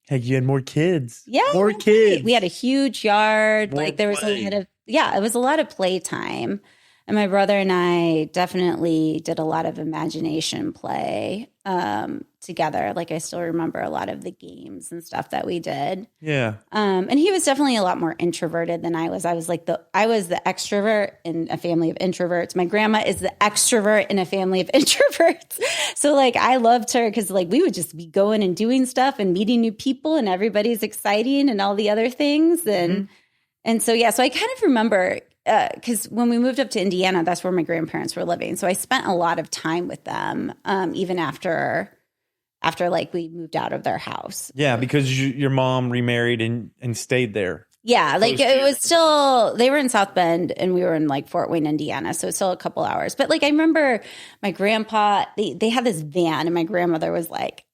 Heck, you had more kids. Yeah, more kids. We had a huge yard. More like there was play. a lot of it was a lot of playtime, and my brother and I definitely did a lot of imagination play together. Like, I still remember a lot of the games and stuff that we did. Yeah. And he was definitely a lot more introverted than I was. I was the extrovert in a family of introverts. My grandma is the extrovert in a family of introverts. So like, I loved her because like we would just be going and doing stuff and meeting new people, and everybody's exciting and all the other things. And so, yeah, so I kind of remember, because when we moved up to Indiana, that's where my grandparents were living. So I spent a lot of time with them, even after like we moved out of their house. Yeah, because your mom remarried and stayed there. Yeah, like it was still, they were in South Bend and we were in like Fort Wayne, Indiana. So it's still a couple hours. But like, I remember my grandpa, they had this van, and my grandmother was like,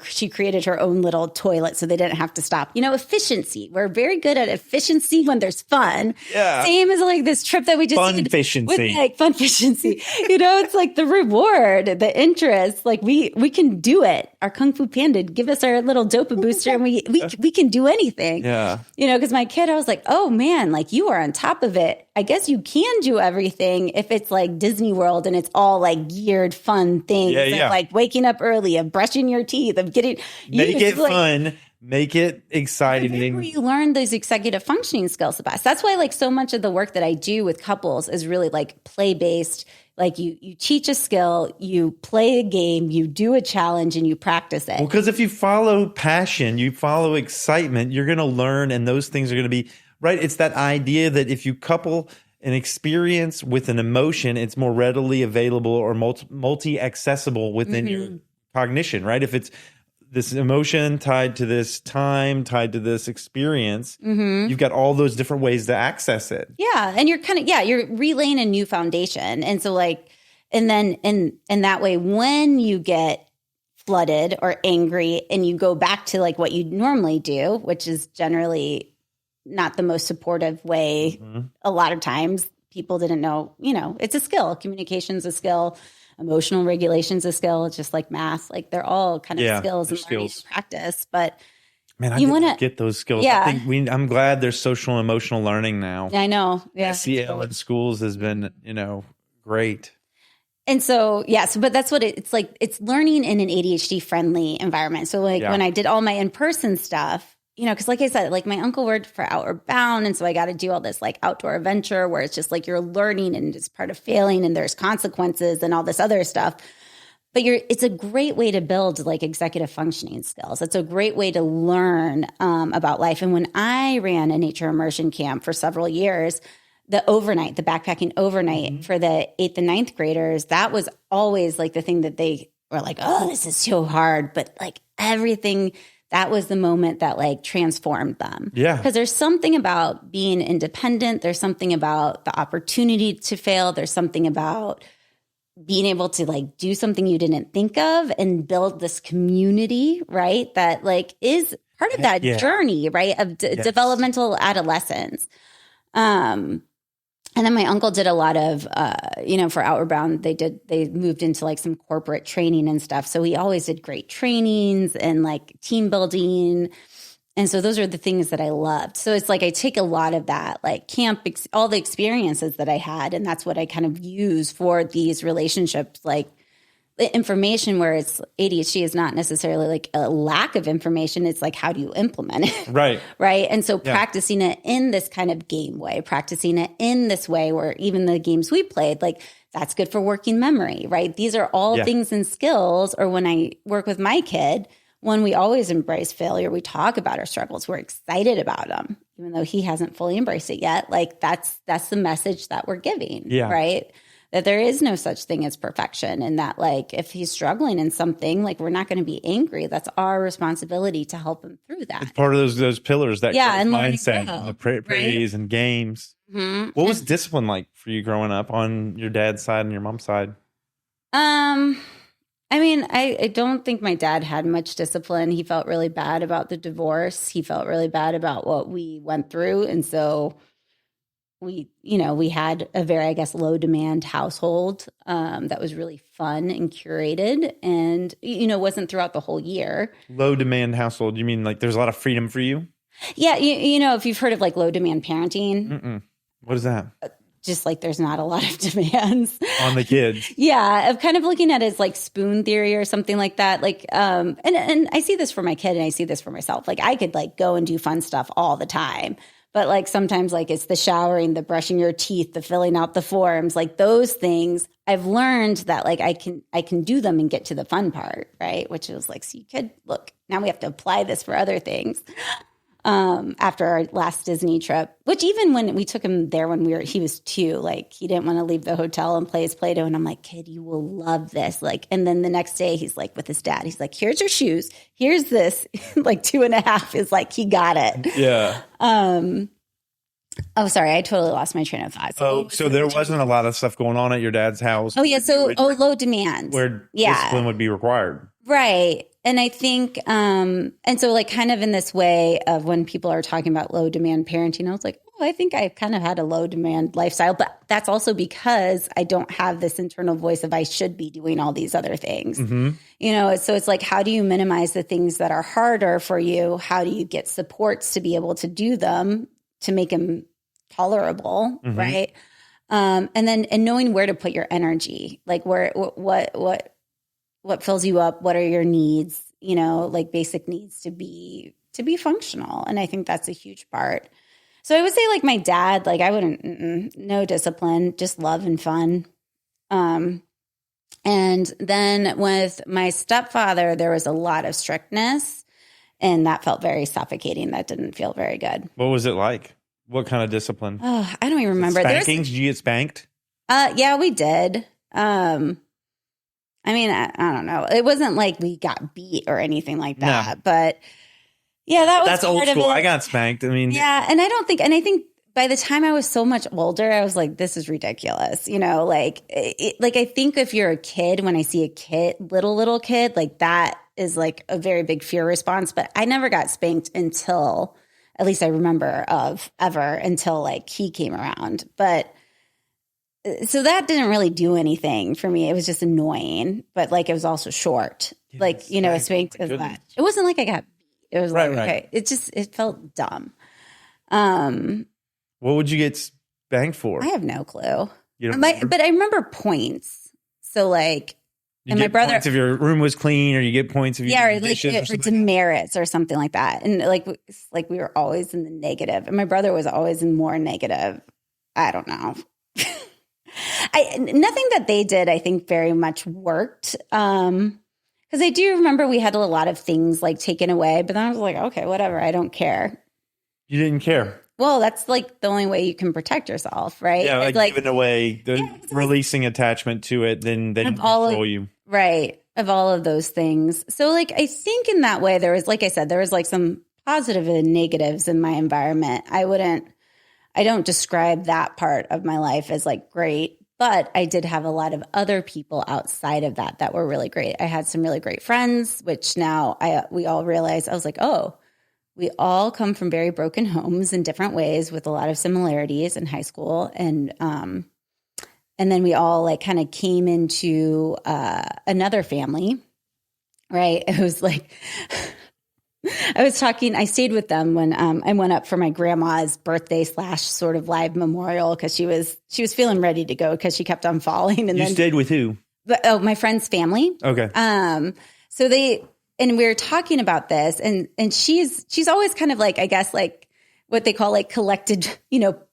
she created her own little toilet so they didn't have to stop. Efficiency. We're very good at efficiency when there's fun. Yeah. Same as like this trip that we just did efficiency. With like fun efficiency. It's like the reward, the interest. Like we can do it. Our Kung Fu Panda give us our little dopa booster, and we can do anything. Yeah. Because my kid, I was like, oh man, like you are on top of it. I guess you can do everything if it's like Disney World and it's all like geared fun things. Yeah. Of like waking up early, of brushing your teeth, of getting make it fun, make it exciting. Where you learn those executive functioning skills the best. That's why like so much of the work that I do with couples is really like play based. Like you teach a skill, you play a game, you do a challenge, and you practice it. Well, because if you follow passion, you follow excitement, you're going to learn, and those things are going to be right. It's that idea that if you couple an experience with an emotion, it's more readily available or multi-accessible within your cognition, right? If it's this emotion tied to this time, tied to this experience, you've got all those different ways to access it. Yeah. And you're you're relaying a new foundation. And so like, and then in that way, when you get flooded or angry and you go back to like what you normally do, which is generally not the most supportive way, a lot of times people didn't know, it's a skill. Communication's a skill. Emotional regulation's a skill. It's just like math. Like they're all kind of skills and learning and practice. But man, I didn't get those skills. Yeah. I think I'm glad there's social and emotional learning now. I know. Yeah. SEL in schools has been, great. And so, but that's what it's like. It's learning in an ADHD friendly environment. So like when I did all my in-person stuff, because like I said, like my uncle worked for Outward Bound. And so I got to do all this like outdoor adventure where it's just like you're learning and it's part of failing and there's consequences and all this other stuff. But it's a great way to build like executive functioning skills. It's a great way to learn about life. And when I ran a nature immersion camp for several years, the backpacking overnight for the 8th and 9th graders, that was always like the thing that they were like, oh, this is so hard. But like everything that was the moment that like transformed them. Yeah. Because there's something about being independent. There's something about the opportunity to fail. There's something about being able to like do something you didn't think of and build this community, right? That like is part of that journey, right? Of developmental adolescence. And then my uncle did a lot of, for Outward Bound, they moved into like some corporate training and stuff. So he always did great trainings and like team building. And so those are the things that I loved. So it's like I take a lot of that, like camp, all the experiences that I had. And that's what I kind of use for these relationships, like the information where it's ADHD is not necessarily like a lack of information. It's like, how do you implement it? Right. Right. And so practicing it in this kind of game way, practicing it in this way where even the games we played, like that's good for working memory, right? These are all things and skills. Or when I work with my kid, when we always embrace failure, we talk about our struggles. We're excited about them, even though he hasn't fully embraced it yet. Like that's the message that we're giving, right? That there is no such thing as perfection, and that like if he's struggling in something, like we're not going to be angry. That's our responsibility to help him through that. It's part of those pillars, that and mindset, the praise and games. Mm-hmm. What was discipline like for you growing up on your dad's side and your mom's side? I mean, I don't think my dad had much discipline. He felt really bad about the divorce. He felt really bad about what we went through, and so we had a very, I guess, low demand household that was really fun and curated and, wasn't throughout the whole year. Low demand household. You mean like there's a lot of freedom for you? Yeah. If you've heard of like low demand parenting. Mm-mm. What is that? Just like there's not a lot of demands on the kids. Yeah. Of kind of looking at it as like spoon theory or something like that. Like, and I see this for my kid and I see this for myself. Like I could like go and do fun stuff all the time. But like sometimes like it's the showering, the brushing your teeth, the filling out the forms, like those things I've learned that like I can do them and get to the fun part, right? Which is like, so you could look, now we have to apply this for other things. After our last Disney trip, which even when we took him there when he was 2, like he didn't want to leave the hotel and play his Play-Doh. And I'm like, kid, you will love this. Like, and then the next day he's like with his dad, he's like, here's your shoes. Here's this. Like 2.5 is like, he got it. Yeah. Oh, sorry. I totally lost my train of thought. So there wasn't a lot of stuff going on at your dad's house. Oh yeah. So, low demand where discipline would be required. Right. And I think, and so like kind of in this way of when people are talking about low demand parenting, I was like, oh, I think I've kind of had a low demand lifestyle, but that's also because I don't have this internal voice of I should be doing all these other things, so it's like, how do you minimize the things that are harder for you? How do you get supports to be able to do them, to make them tolerable? Right. And knowing where to put your energy, like what fills you up? What are your needs? Like basic needs to be functional. And I think that's a huge part. So I would say like my dad, like I wouldn't, no discipline, just love and fun. And then with my stepfather, there was a lot of strictness and that felt very suffocating. That didn't feel very good. What was it like? What kind of discipline? Oh, I don't even remember. Spankings? Did you get spanked? Yeah, we did. I mean, I don't know. It wasn't like we got beat or anything like that, but yeah, that's old school. I got spanked. I mean, yeah, and I think by the time I was so much older, I was like, this is ridiculous. Like I think if you're a kid, when I see a kid, little kid, like that is like a very big fear response. But I never got spanked until, at least I remember of ever, until like he came around. But so that didn't really do anything for me. It was just annoying, but like it was also short. Yes, like, a spanked as that. It wasn't like I got beat. It was right. Okay. It felt dumb. What would you get spanked for? I have no clue. But I remember points. So like, you and my brother, points if your room was clean, or you get points if you did dishes, or demerits or something like that. And like we were always in the negative, and my brother was always in more negative. I don't know. Nothing that they did, I think, very much worked. Because I do remember we had a lot of things like taken away, but then I was like, okay, whatever, I don't care. You didn't care. Well, that's like the only way you can protect yourself, right? Yeah, like giving away, releasing attachment to it, then control you. Right. of all of those things. So like, I think in that way, there was, like I said, there was like some positive and negatives in my environment. I don't describe that part of my life as like great, but I did have a lot of other people outside of that were really great. I had some really great friends, which now we all realize, I was like, oh, we all come from very broken homes in different ways with a lot of similarities in high school. And then we all like kind of came into another family, right? It was like, I stayed with them when I went up for my grandma's birthday / sort of live memorial because she was feeling ready to go because she kept on falling. And you stayed with who? My friend's family. Okay. And we were talking about this, and she's always kind of like, I guess, like what they call like collected,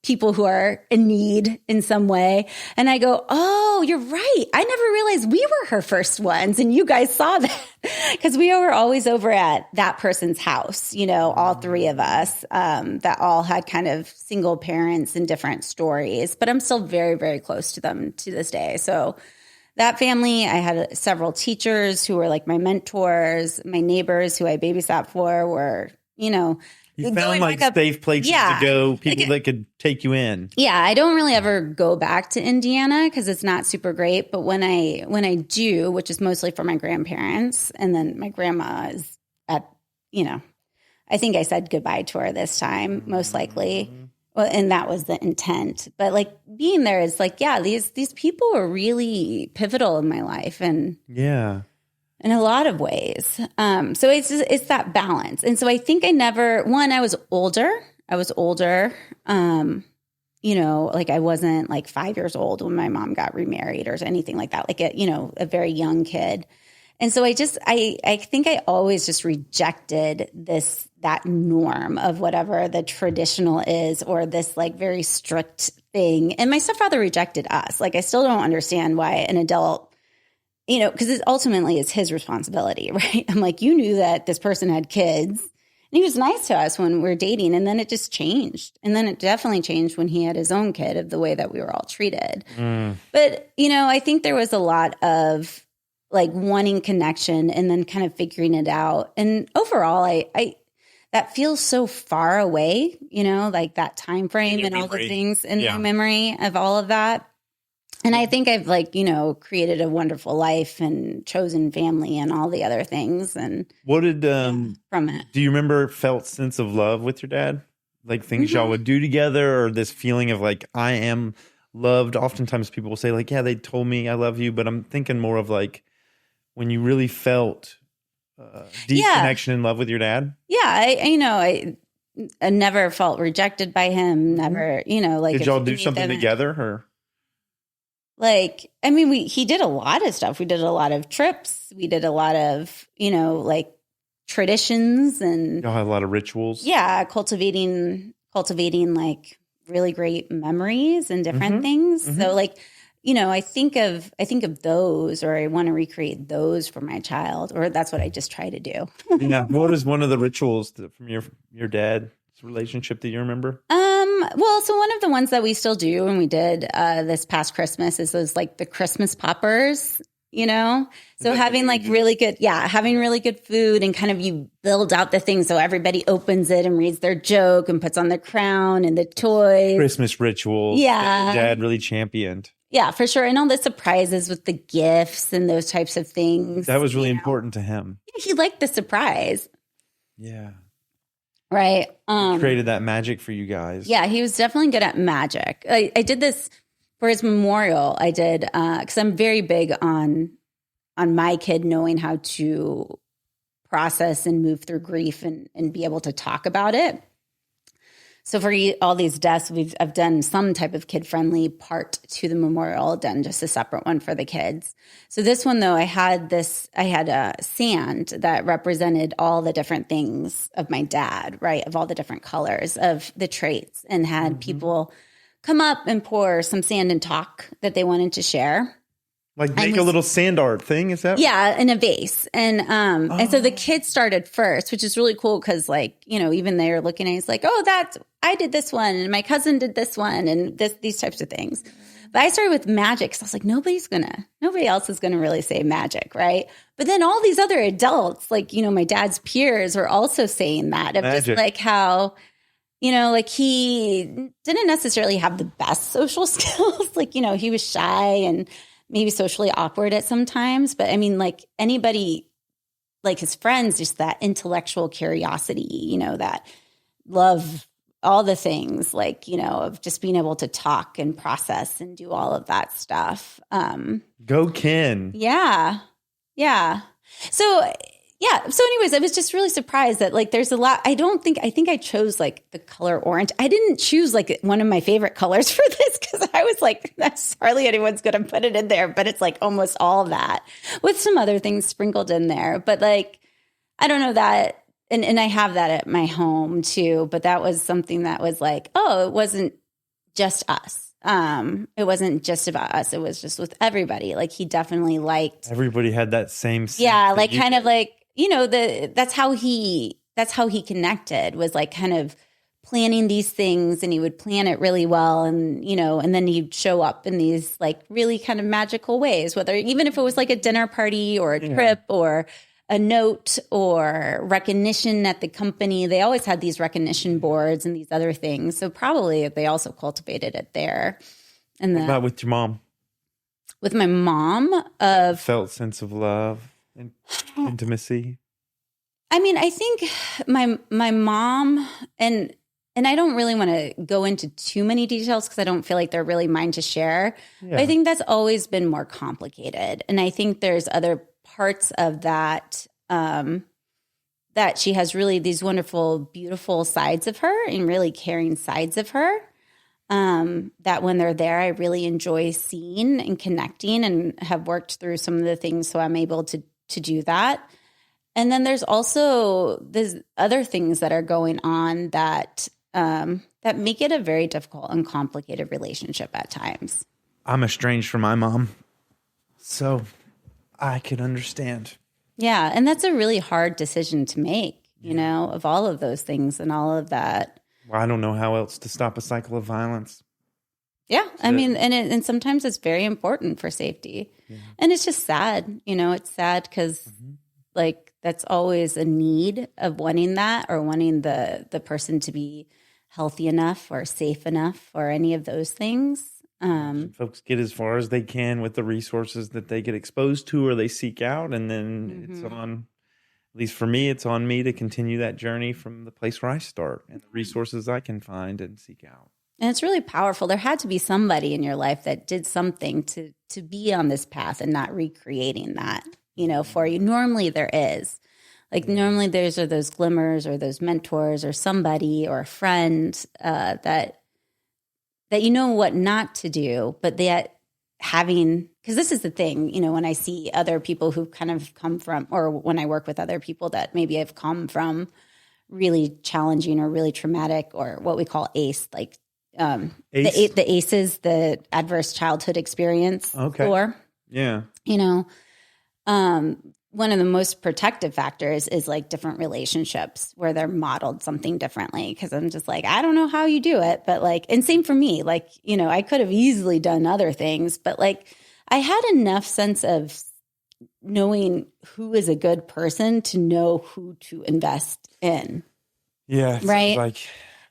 people who are in need in some way. And I go, oh, you're right. I never realized we were her first ones. And you guys saw that because we were always over at that person's house, all three of us that all had kind of single parents and different stories. But I'm still very, very close to them to this day. So that family, I had several teachers who were like my mentors. My neighbors who I babysat for were, you found like safe places to go, people that could take you in. Yeah, I don't really ever go back to Indiana because it's not super great. But when I do, which is mostly for my grandparents, and then my grandma is at, I think I said goodbye to her this time, most likely. Well, and that was the intent. But like being there is like, yeah, these people are really pivotal in my life, and yeah. In a lot of ways. So it's that balance. And so I think I was older. Like I wasn't like 5 years old when my mom got remarried or anything like that, like a very young kid. And so I think I always just rejected that norm of whatever the traditional is, or this like very strict thing. And my stepfather rejected us. Like I still don't understand why an adult, because it ultimately is his responsibility, right? I'm like, you knew that this person had kids, and he was nice to us when we were dating, and then it just changed. And then it definitely changed when he had his own kid, of the way that we were all treated. But, I think there was a lot of like wanting connection and then kind of figuring it out. And overall, I that feels so far away, like that time frame and all the things in my memory of all of that. And I think I've like, created a wonderful life and chosen family and all the other things. And what did from it? Do you remember felt sense of love with your dad? Like things y'all would do together, or this feeling of like, I am loved? Oftentimes people will say like, yeah, they told me I love you, but I'm thinking more of like when you really felt deep connection and love with your dad. Yeah, I never felt rejected by him. Never, like. Did y'all do something together, or? Like, I mean, he did a lot of stuff. We did a lot of trips. We did a lot of, like traditions, and y'all had a lot of rituals. Yeah. Cultivating like really great memories and different things. So like, I think of those, or I want to recreate those for my child, or that's what I just try to do. Yeah. What is one of the rituals from your dad's relationship that you remember? Well, so one of the ones that we still do, and we did this past Christmas, is those like the Christmas poppers, So having like really good food, and kind of you build out the thing so everybody opens it and reads their joke and puts on the crown and the toys. Christmas rituals. Yeah. That Dad really championed. Yeah, for sure. And all the surprises with the gifts and those types of things. That was really important to him. He liked the surprise. Yeah. Right. Created that magic for you guys. Yeah, he was definitely good at magic. I did this for his memorial. I did because I'm very big on my kid knowing how to process and move through grief and be able to talk about it. So for all these deaths, I've done some type of kid-friendly part to the memorial, done just a separate one for the kids. So this one, though, I had a sand that represented all the different things of my dad, right, of all the different colors of the traits, and had people come up and pour some sand and talk that they wanted to share. Like make a little sand art thing, is that? Yeah, in a vase. And so the kids started first, which is really cool because, like, even they're looking at it, it's like, oh, I did this one, and my cousin did this one, and these types of things. But I started with magic because I was like, nobody else is gonna really say magic, right? But then all these other adults, like, my dad's peers were also saying that of Magic. just like how, like he didn't necessarily have the best social skills. Like, he was shy and maybe socially awkward at some times. But I mean, like anybody, like his friends, just that intellectual curiosity, that love all the things, like, of just being able to talk and process and do all of that stuff. Go Ken. Yeah. Yeah. So anyways, I was just really surprised that like there's a lot. I think I chose like the color orange. I didn't choose like one of my favorite colors for this because I was like, that's hardly anyone's going to put it in there, but it's like almost all of that with some other things sprinkled in there. But like, I don't know that. And I have that at my home too, but that was something that was like, oh, it wasn't just us. It wasn't just about us. It was just with everybody. Like he definitely liked. Everybody had that same sense. Yeah, like kind of like, that's how he connected, was like kind of planning these things, and he would plan it really well, and and then he'd show up in these like really kind of magical ways, whether even if it was like a dinner party or a trip or a note or recognition at the company. They always had these recognition boards and these other things. So probably they also cultivated it there. And what about with your mom? With my mom, Felt sense of love and intimacy. I mean, I think my mom, and I don't really want to go into too many details because I don't feel like they're really mine to share. Yeah. But I think that's always been more complicated. And I think there's other parts of that, that she has really these wonderful, beautiful sides of her and really caring sides of her, that when they're there, I really enjoy seeing and connecting, and have worked through some of the things so I'm able to do that. And then there's also there's other things that are going on that that make it a very difficult and complicated relationship at times. I'm estranged from my mom, so I could understand. Yeah, and that's a really hard decision to make, of all of those things and all of that. Well, I don't know how else to stop a cycle of violence. Yeah, I mean, and sometimes it's very important for safety. Yeah. And it's just sad, it's sad because like that's always a need of wanting that, or wanting the person to be healthy enough or safe enough or any of those things. Folks get as far as they can with the resources that they get exposed to or they seek out. And then it's on, at least for me, it's on me to continue that journey from the place where I start and the resources I can find and seek out. And it's really powerful. There had to be somebody in your life that did something to be on this path and not recreating that, for you. Normally there is. Like normally there's those glimmers or those mentors or somebody or a friend that you know what not to do, but that having, because this is the thing, when I see other people who kind of come from, or when I work with other people that maybe have come from really challenging or really traumatic, or what we call ACE, like ACE? The ACEs, the adverse childhood experience score. Yeah. One of the most protective factors is like different relationships where they're modeled something differently. Cause I'm just like, I don't know how you do it, but like, and same for me, like, I could have easily done other things, but like I had enough sense of knowing who is a good person to know who to invest in. Yeah. Right. Like,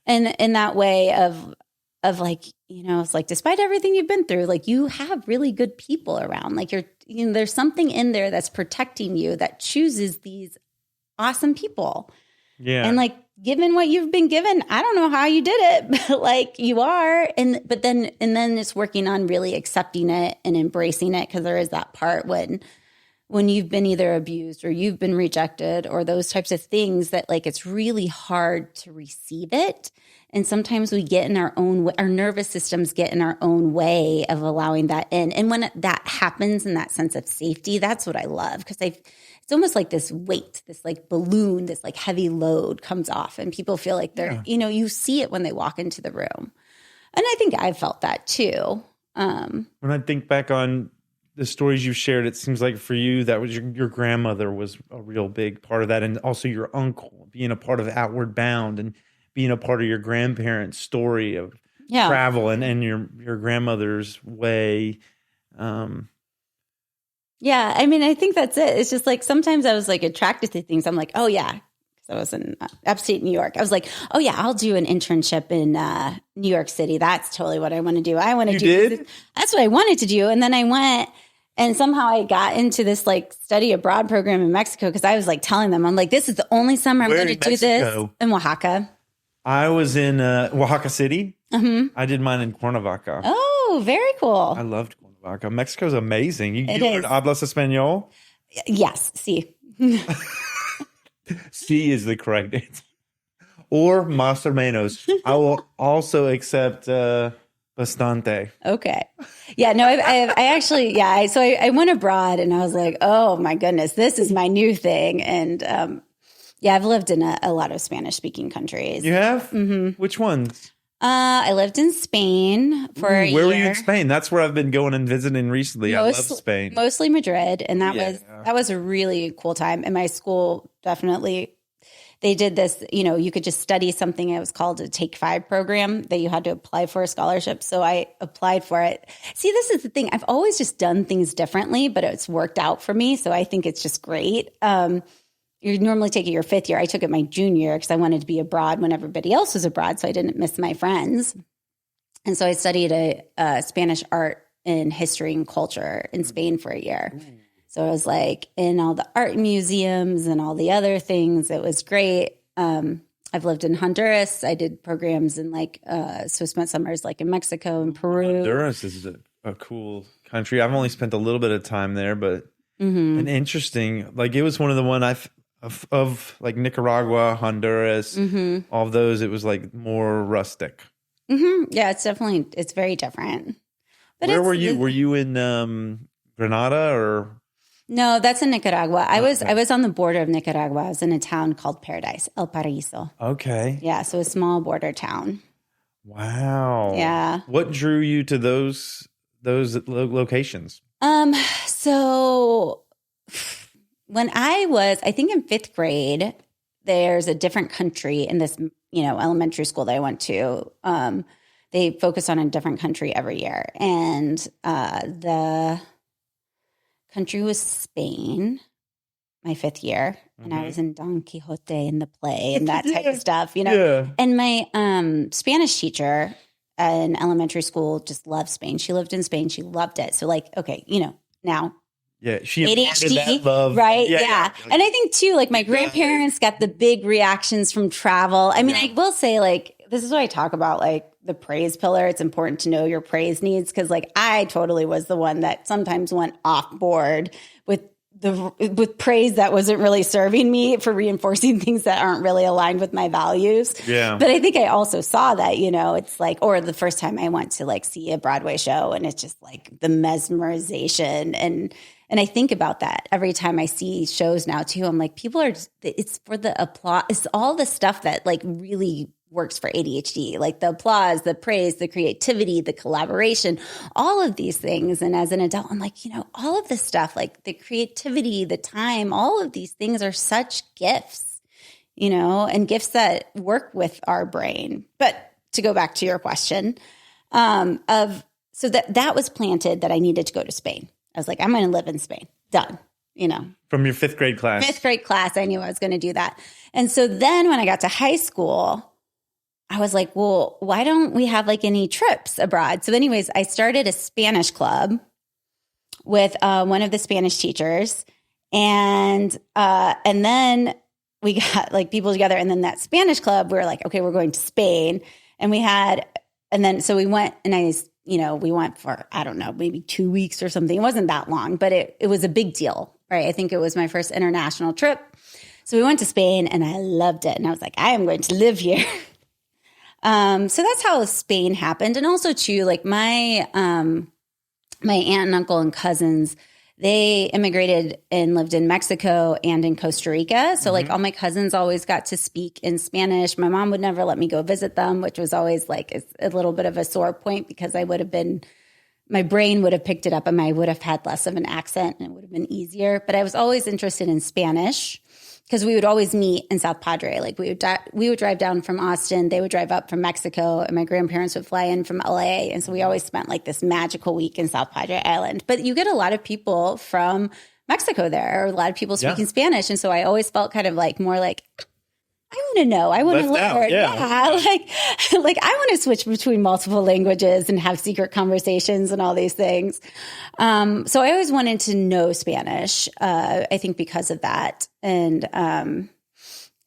and in that way of like, it's like, despite everything you've been through, like you have really good people around, like there's something in there that's protecting you that chooses these awesome people. Yeah. And like, given what you've been given, I don't know how you did it, but like you are. And then it's working on really accepting it and embracing it. Cause there is that part when you've been either abused or you've been rejected or those types of things that like, it's really hard to receive it. And sometimes we get in our nervous systems get in our own way of allowing that in. And when that happens in that sense of safety, that's what I love. Because it's almost like this weight, this like balloon, this like heavy load comes off and people feel like they're, you see it when they walk into the room. And I think I felt that too. When I think back on the stories you've shared, it seems like for you, that was your grandmother was a real big part of that. And also your uncle being a part of Outward Bound and being a part of your grandparents' story of travel and your grandmother's way. Yeah, I mean, I think that's it. It's just like sometimes I was like attracted to things. I'm like, oh yeah, because I was in upstate New York. I was like, oh yeah, I'll do an internship in New York City. That's totally what I want to do. I want to do. That's what I wanted to do. And then I went, and somehow I got into this like study abroad program in Mexico because I was like telling them, I'm like, this is the only summer I'm going to do this in Oaxaca. I was in Oaxaca City. Mm-hmm. I did mine in Cuernavaca. Oh, very cool. I loved Cuernavaca. Mexico's amazing. You learned is. Hablas Español? Yes, sí. C is the correct answer. Or más o menos. I will also accept bastante. Okay. Yeah, no, I actually, yeah. So I went abroad and I was like, oh my goodness, this is my new thing. And yeah, I've lived in a lot of Spanish speaking countries. You have? Mm-hmm. Which ones? I lived in Spain for a year. Where were you in Spain? That's where I've been going and visiting recently. I love Spain. Mostly Madrid. And that was a really cool time. And my school definitely, they did this, you could just study something. It was called a Take 5 program that you had to apply for a scholarship. So I applied for it. See, this is the thing. I've always just done things differently, but it's worked out for me. So I think it's just great. You normally take it your 5th year. I took it my junior year because I wanted to be abroad when everybody else was abroad, so I didn't miss my friends. And so I studied a Spanish art and history and culture in Spain for a year. So I was like in all the art museums and all the other things. It was great. I've lived in Honduras. I did programs in so spent summers like in Mexico and Peru. Honduras is a cool country. I've only spent a little bit of time there, but an interesting, like it was one of the one of like Nicaragua, Honduras, all of those, it was like more rustic. Yeah, it's very different. But where were you? Were you in Granada or? No, that's in Nicaragua. I was on the border of Nicaragua. I was in a town called Paradise, El Paraíso. Okay. Yeah, so a small border town. Wow. Yeah. What drew you to those locations? So when I think in 5th grade, there's a different country in this, elementary school that I went to. They focus on a different country every year. And the country was Spain, my 5th year. And I was in Don Quixote in the play and that type of stuff, Yeah. And my Spanish teacher in elementary school just loved Spain. She lived in Spain. She loved it. So now. Yeah, she ADHD, that love. Right? Yeah. And I think too, my grandparents got the big reactions from travel. I mean, I will say this is what I talk about, the praise pillar. It's important to know your praise needs because I totally was the one that sometimes went off board with praise that wasn't really serving me for reinforcing things that aren't really aligned with my values. Yeah. But I think I also saw that, it's or the first time I went to see a Broadway show and it's just the mesmerization and I think about that every time I see shows now too. I'm like, people it's for the applause. It's all the stuff that really works for ADHD, the applause, the praise, the creativity, the collaboration, all of these things. And as an adult, I'm like, all of this stuff, the creativity, the time, all of these things are such gifts, and gifts that work with our brain. But to go back to your question, so that was planted that I needed to go to Spain. I was like, I'm going to live in Spain. Done. From your 5th grade class. 5th grade class, I knew I was going to do that. And so then when I got to high school, I was like, well, why don't we have any trips abroad? So anyways, I started a Spanish club with one of the Spanish teachers. And then we got people together. And then that Spanish club, we were like, okay, we're going to Spain. And so we went and we went for, I don't know, maybe 2 weeks or something. It wasn't that long, but it was a big deal, right? I think it was my first international trip. So we went to Spain and I loved it. And I was like, I am going to live here. So that's how Spain happened. And also too, my aunt and uncle and cousins, they immigrated and lived in Mexico and in Costa Rica. So all my cousins always got to speak in Spanish. My mom would never let me go visit them, which was always a little bit of a sore point because I would have been my brain would have picked it up and I would have had less of an accent and it would have been easier. But I was always interested in Spanish because we would always meet in South Padre. Like we would drive down from Austin, they would drive up from Mexico, and my grandparents would fly in from LA. And so we always spent like this magical week in South Padre Island. But you get a lot of people from Mexico there, or a lot of people speaking Spanish. And so I always felt kind of like more like, I want to know. I want to learn. Like I want to switch between multiple languages and have secret conversations and all these things. So I always wanted to know Spanish. I think because of that, and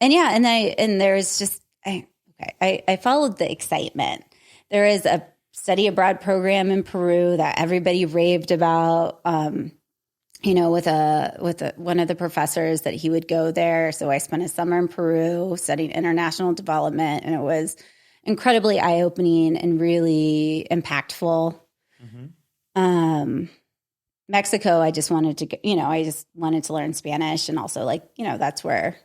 there's just I followed the excitement. There is a study abroad program in Peru that everybody raved about. With one of the professors that he would go there. So I spent a summer in Peru studying international development, and it was incredibly eye-opening and really impactful. Mm-hmm. Mexico, I just wanted to learn Spanish, and also that's where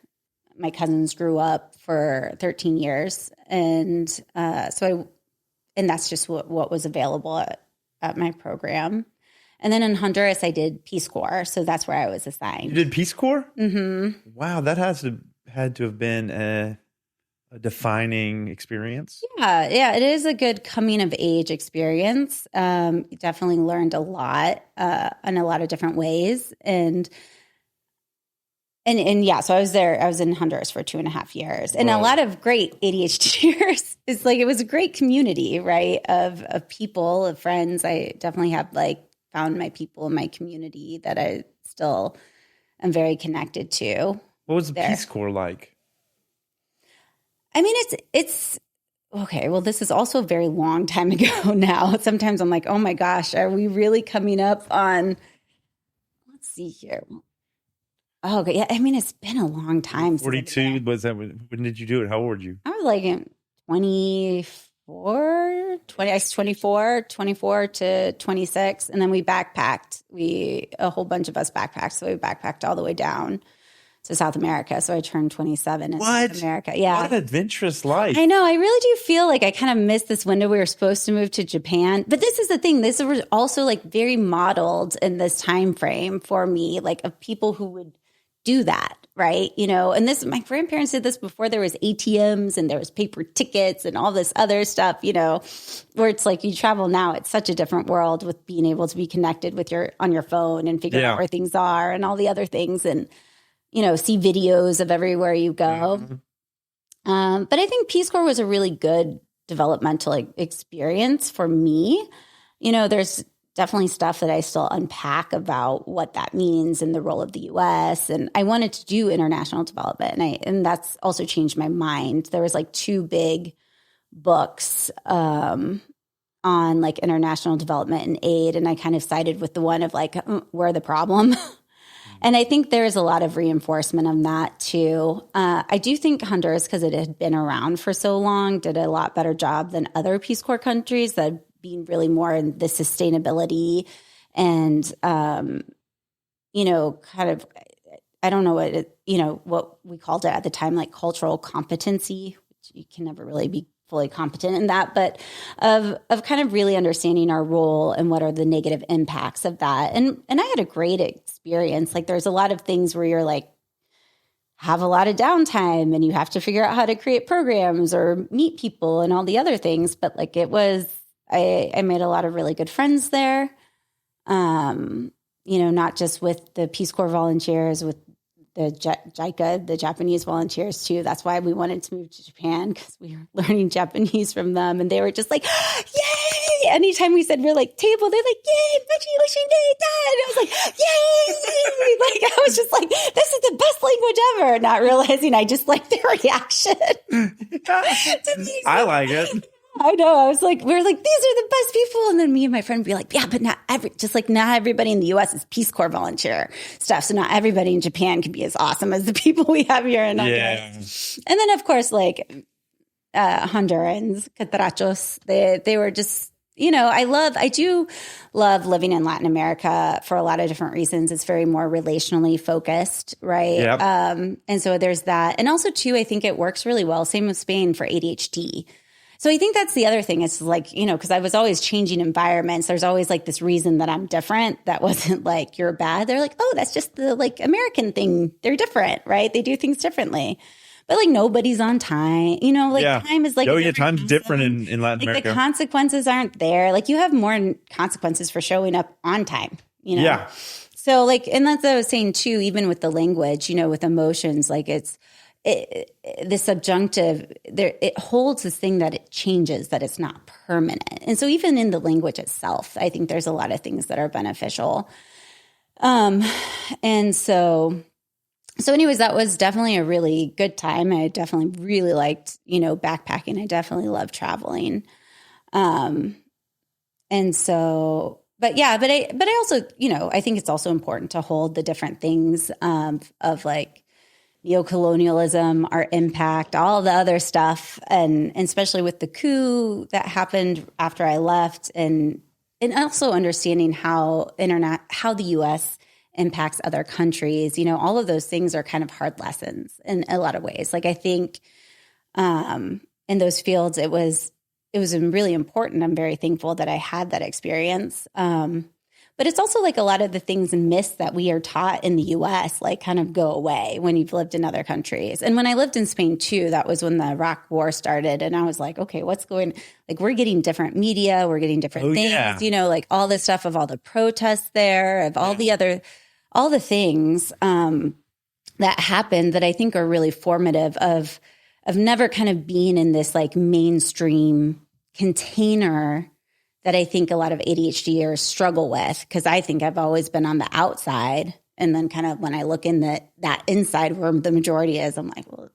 my cousins grew up for 13 years. And that's just what was available at my program. And then in Honduras, I did Peace Corps. So that's where I was assigned. You did Peace Corps? Mm-hmm. Wow, that had to have been a defining experience. Yeah, it is a good coming of age experience. Definitely learned a lot in a lot of different ways. And so I was there. I was in Honduras for 2.5 years, and a lot of great ADHDers. It's like it was a great community, right? Of people, of friends. I definitely have found my people in my community that I still am very connected to. What was the Peace Corps like? I mean, it's okay. Well, this is also a very long time ago now. Sometimes I'm like, oh my gosh, are we really coming up on, let's see here. Oh, okay. Yeah. I mean, it's been a long time. 42. Was that, when did you do it? How old were you? I was like in 24 to 26. And then we backpacked. A whole bunch of us backpacked. So we backpacked all the way down to South America. So I turned 27 in South America. Yeah. What an adventurous life. I know. I really do feel like I kind of missed this window. We were supposed to move to Japan. But this is the thing. This was also very modeled in this time frame for me, of people who would do that. Right. And my grandparents did this before there was ATMs and there was paper tickets and all this other stuff, where it's you travel now. It's such a different world with being able to be connected on your phone and figure out where things are and all the other things, and, see videos of everywhere you go. Mm-hmm. But I think Peace Corps was a really good developmental experience for me. There's definitely stuff that I still unpack about what that means and the role of the US. And I wanted to do international development. And that's also changed my mind. There was 2 big books on international development and aid. And I kind of sided with the one of we're the problem. And I think there's a lot of reinforcement of that too. I do think Honduras, because it had been around for so long, did a lot better job than other Peace Corps countries that being really more in the sustainability and, kind of, I don't know what we called it at the time, cultural competency, which you can never really be fully competent in that, but of kind of really understanding our role and what are the negative impacts of that. And I had a great experience. There's a lot of things where you're have a lot of downtime and you have to figure out how to create programs or meet people and all the other things. But it was, I made a lot of really good friends there, not just with the Peace Corps volunteers, with the JICA, the Japanese volunteers too. That's why we wanted to move to Japan, because we were learning Japanese from them. And they were just yay! Anytime we said we're table, they're yay, Machi Oshinde, Dad! And I was yay! I was just this is the best language ever, not realizing I just liked their reaction. I like it. I know. I was we were these are the best people. And then me and my friend would be yeah, but not everybody in the US is Peace Corps volunteer stuff. So not everybody in Japan can be as awesome as the people we have here in Honduras. And then of course, Hondurans, Catrachos, they were just, I do love living in Latin America for a lot of different reasons. It's very more relationally focused, right? Yep. And so there's that. And also too, I think it works really well. Same with Spain for ADHD. So I think that's the other thing. It's like, because I was always changing environments. There's always like this reason that I'm different. That wasn't like you're bad. They're like, oh, that's just the like American thing. They're different, right? They do things differently. But like nobody's on time, time is like, time's different in Latin America. The consequences aren't there. Like you have more consequences for showing up on time, Yeah. So like, and that's what I was saying too, even with the language, with emotions, like the subjunctive there, it holds this thing that it changes, that it's not permanent. And so even in the language itself, I think there's a lot of things that are beneficial. And so anyways, that was definitely a really good time. I definitely really liked, backpacking. I definitely love traveling. And so, but I also, I think it's also important to hold the different things, of like neocolonialism, our impact, all the other stuff. And especially with the coup that happened after I left, and also understanding how the US impacts other countries, all of those things are kind of hard lessons in a lot of ways. Like I think in those fields, it was really important. I'm very thankful that I had that experience. But it's also like a lot of the things and myths that we are taught in the US, like kind of go away when you've lived in other countries. And when I lived in Spain too, that was when the Iraq war started. And I was like, okay, we're getting different media, we're getting different things, like all this stuff of all the protests there, of all the things that happened that I think are really formative of never kind of being in this like mainstream container that I think a lot of ADHDers struggle with, because I think I've always been on the outside. And then kind of when I look in that inside where the majority is, I'm like, well,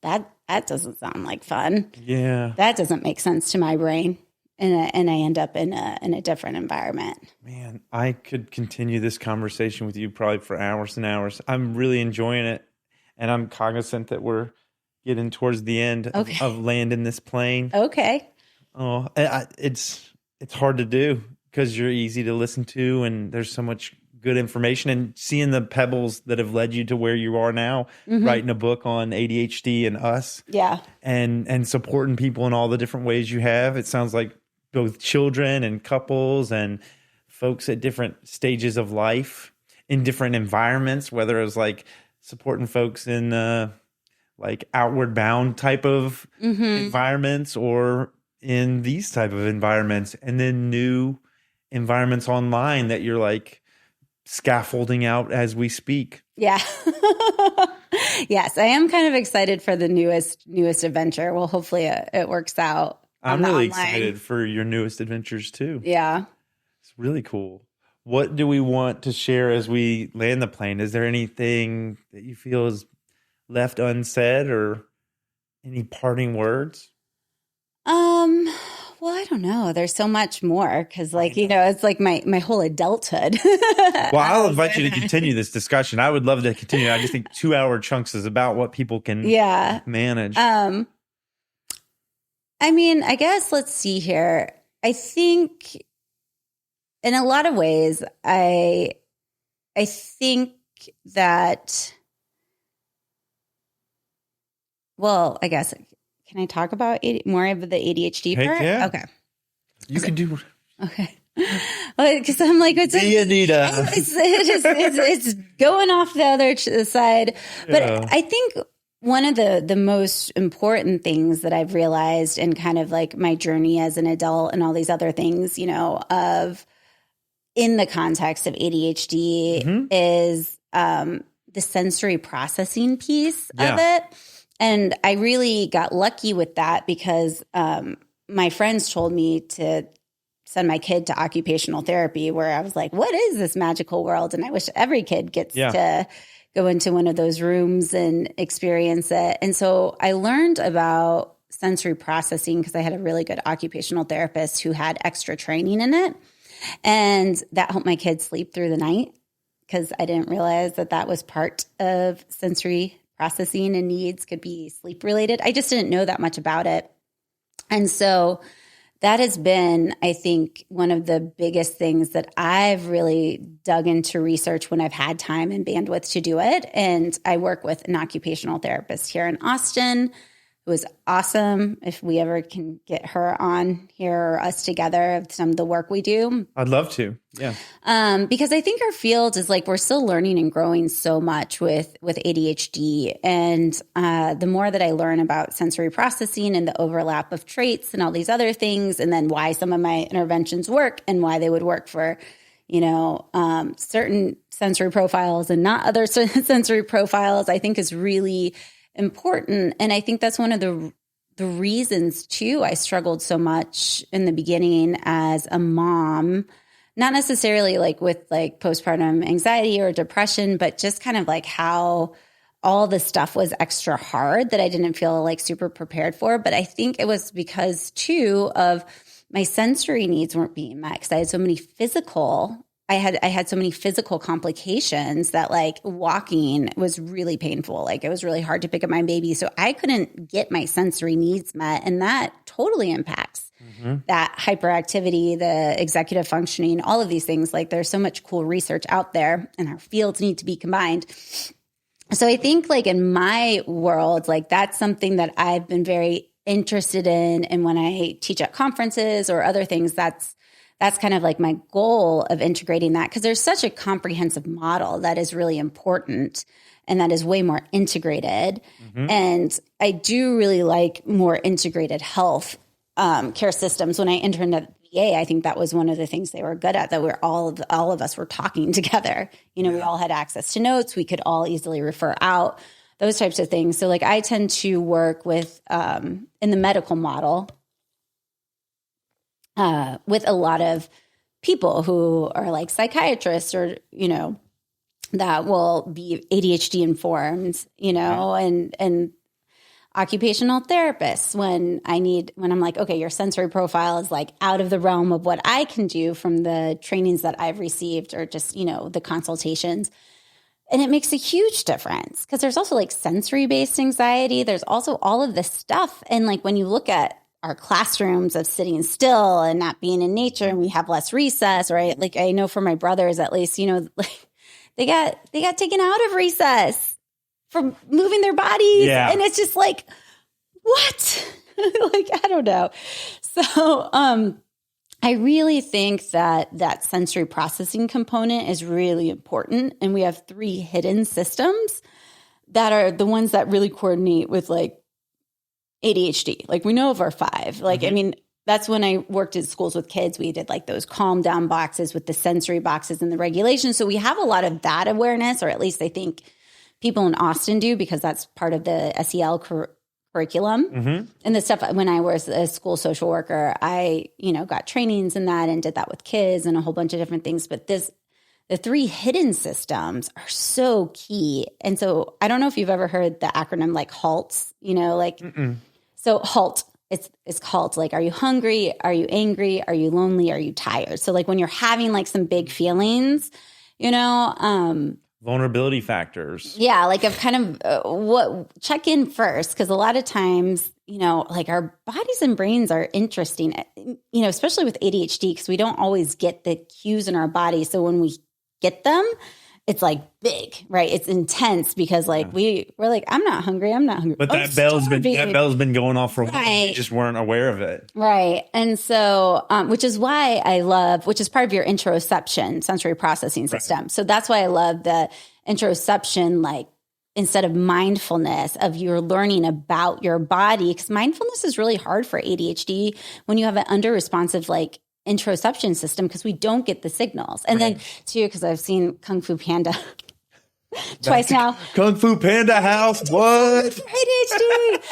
that doesn't sound like fun. Yeah. That doesn't make sense to my brain. And I end up in a different environment. Man, I could continue this conversation with you probably for hours and hours. I'm really enjoying it. And I'm cognizant that we're getting towards the end of landing this plane. Okay. Oh, it's hard to do because you're easy to listen to and there's so much good information, and seeing the pebbles that have led you to where you are now, writing a book on ADHD and Us. Yeah. And supporting people in all the different ways you have. It sounds like both children and couples and folks at different stages of life in different environments, whether it was like supporting folks in like outward bound type of environments or in these type of environments, and then new environments online that you're like scaffolding out as we speak. Yeah. Yes, I am kind of excited for the newest adventure. Well, hopefully it works out. I'm really excited for your newest adventures too. Yeah. It's really cool. What do we want to share as we land the plane? Is there anything that you feel is left unsaid or any parting words? Well, I don't know. There's so much more because it's like my whole adulthood. Well, I'll invite you to continue this discussion. I would love to continue. I just think 2-hour chunks is about what people can manage. I mean, I guess let's see here. I think in a lot of ways, I think that, well, I guess, can I talk about more of the ADHD part? Yeah. Okay. You can do. Okay. Because I'm like, it's going off the other side. But I think one of the most important things that I've realized in kind of like my journey as an adult and all these other things, of in the context of ADHD is the sensory processing piece of it. And I really got lucky with that because my friends told me to send my kid to occupational therapy, where I was like, what is this magical world? And I wish every kid gets to go into one of those rooms and experience it. And so I learned about sensory processing because I had a really good occupational therapist who had extra training in it. And that helped my kids sleep through the night because I didn't realize that was part of sensory processing and needs could be sleep related. I just didn't know that much about it. And so that has been, I think, one of the biggest things that I've really dug into research when I've had time and bandwidth to do it. And I work with an occupational therapist here in Austin who is awesome. If we ever can get her on here or us together, some of the work we do. I'd love to. Yeah. Because I think our field is like, we're still learning and growing so much with ADHD. And the more that I learn about sensory processing and the overlap of traits and all these other things, and then why some of my interventions work and why they would work for, certain sensory profiles and not other sensory profiles, I think is really important. And I think that's one of the reasons too I struggled so much in the beginning as a mom, not necessarily like with like postpartum anxiety or depression, but just kind of like how all the stuff was extra hard that I didn't feel like super prepared for. But I think it was because too of my sensory needs weren't being met, because I had so many I had so many physical complications that like walking was really painful. Like it was really hard to pick up my baby. So I couldn't get my sensory needs met. And that totally impacts that hyperactivity, the executive functioning, all of these things. Like there's so much cool research out there and our fields need to be combined. So I think like in my world, like that's something that I've been very interested in. And when I teach at conferences or other things, that's kind of like my goal of integrating that, because there's such a comprehensive model that is really important and that is way more integrated. And I do really like more integrated health care systems. When I interned at VA, I think that was one of the things they were good at, that we're all of us were talking together. We all had access to notes. We could all easily refer out, those types of things. So like I tend to work with in the medical model with a lot of people who are like psychiatrists or, that will be ADHD informed, and occupational therapists when I'm like, okay, your sensory profile is like out of the realm of what I can do from the trainings that I've received or just, the consultations. And it makes a huge difference because there's also like sensory-based anxiety. There's also all of this stuff. And like when you look at our classrooms of sitting still and not being in nature, and we have less recess, right? Like I know for my brothers, at least, like they got taken out of recess for moving their bodies. Yeah. And it's just like, what? Like, I don't know. So, I really think that sensory processing component is really important. And we have 3 hidden systems that are the ones that really coordinate with like ADHD. Like we know of our 5. Like, I mean, that's when I worked at schools with kids. We did like those calm down boxes with the sensory boxes and the regulations. So we have a lot of that awareness, or at least I think people in Austin do, because that's part of the SEL curriculum. And the stuff, when I was a school social worker, I, got trainings in that and did that with kids and a whole bunch of different things. But the 3 hidden systems are so key. And so I don't know if you've ever heard the acronym like HALT, so HALT, it's called like, are you hungry? Are you angry? Are you lonely? Are you tired? So like when you're having like some big feelings, vulnerability factors. Yeah, like of kind of check in first, because a lot of times, like our bodies and brains are interesting, especially with ADHD, because we don't always get the cues in our body. So when we get them, it's like big, right? It's intense because like we're like, I'm not hungry. But that bell's been going off for a while. You just weren't aware of it. Right. And so, which is why I love, which is part of your interoception sensory processing system. Right. So that's why I love the interoception, like instead of mindfulness, of you're learning about your body, because mindfulness is really hard for ADHD when you have an under-responsive like interoception system, because we don't get the signals. And then too, because I've seen Kung Fu Panda twice now. Kung Fu Panda house, what? ADHD.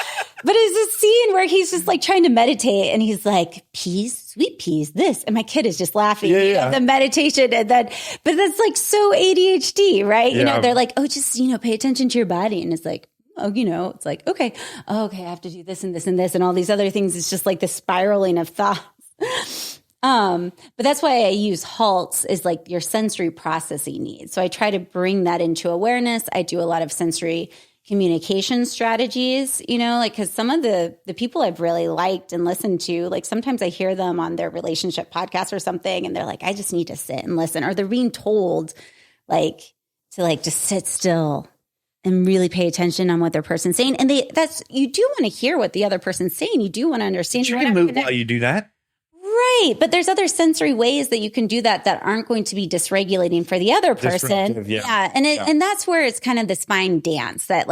But it's a scene where he's just like trying to meditate and he's like, peas, sweet peas, this. And my kid is just laughing at the meditation. And then, but that's like so ADHD, right? Yeah. They're like, oh, just, pay attention to your body. And it's like, oh, it's like, okay, I have to do this and this and this and all these other things. It's just like the spiraling of thoughts. But that's why I use HALTs, is like your sensory processing needs. So I try to bring that into awareness. I do a lot of sensory communication strategies, because some of the people I've really liked and listened to, like sometimes I hear them on their relationship podcast or something, and they're like, I just need to sit and listen. Or they're being told like to like just sit still and really pay attention on what their person's saying. And you do want to hear what the other person's saying. You do want to understand. You can move while you do that. Right. But there's other sensory ways that you can do that aren't going to be dysregulating for the other person. Yeah. And that's where it's kind of this fine dance that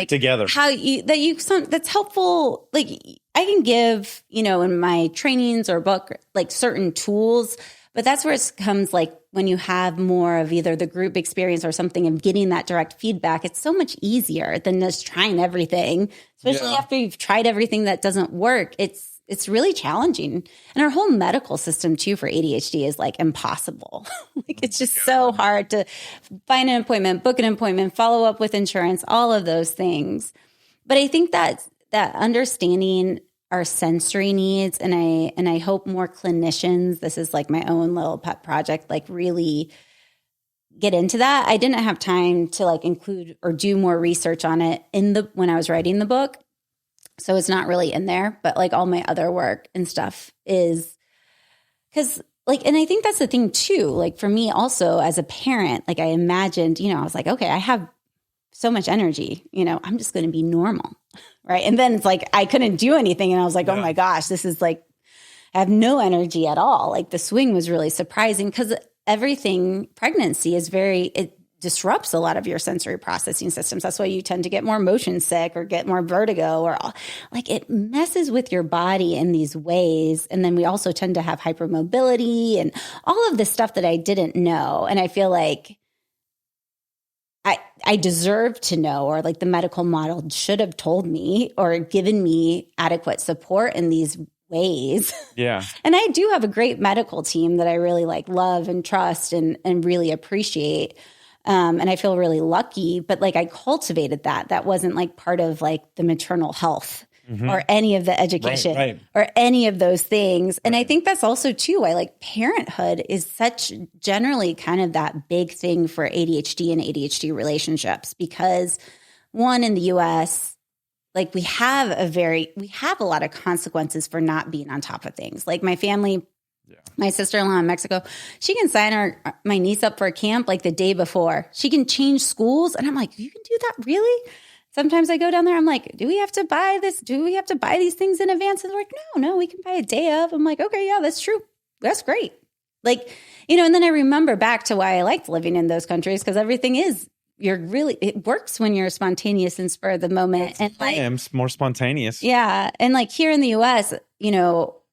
together that's helpful. Like I can give, in my trainings or book, like certain tools, but that's where it comes like when you have more of either the group experience or something of getting that direct feedback, it's so much easier than just trying everything, especially after you've tried everything that doesn't work. It's really challenging. And our whole medical system too for ADHD is like impossible. Like it's just so hard to find an appointment, book an appointment, follow up with insurance, all of those things. But I think that understanding our sensory needs, and I hope more clinicians, this is like my own little pet project, like really get into that. I didn't have time to like include or do more research on it when I was writing the book. So it's not really in there, but like all my other work and stuff is because like, and I think that's the thing too, like for me also as a parent, like I imagined, I was like, okay, I have so much energy, I'm just going to be normal. Right. And then it's like, I couldn't do anything. And I was like, oh my gosh, this is like, I have no energy at all. Like the swing was really surprising because pregnancy is it disrupts a lot of your sensory processing systems. That's why you tend to get more motion sick or get more vertigo or like it messes with your body in these ways. And then we also tend to have hypermobility and all of this stuff that I didn't know. And I feel like I deserve to know, or like the medical model should have told me or given me adequate support in these ways. Yeah. And I do have a great medical team that I really like love and trust and really appreciate. And I feel really lucky, but like I cultivated that. That wasn't like part of like the maternal health or any of the education or any of those things. And I think that's also too why like parenthood is such generally kind of that big thing for ADHD and ADHD relationships, because one, in the US, like we have a lot of consequences for not being on top of things. Like my family, my sister-in-law in Mexico, she can sign my niece up for a camp like the day before. She can change schools. And I'm like, you can do that? Really? Sometimes I go down there, I'm like, do we have to buy this? Do we have to buy these things in advance? And they're like, no, we can buy a day of. I'm like, okay, yeah, that's true. That's great. Like, and then I remember back to why I liked living in those countries, because everything it works when you're spontaneous and spur of the moment. And like, I'm more spontaneous. Yeah. And like here in the US,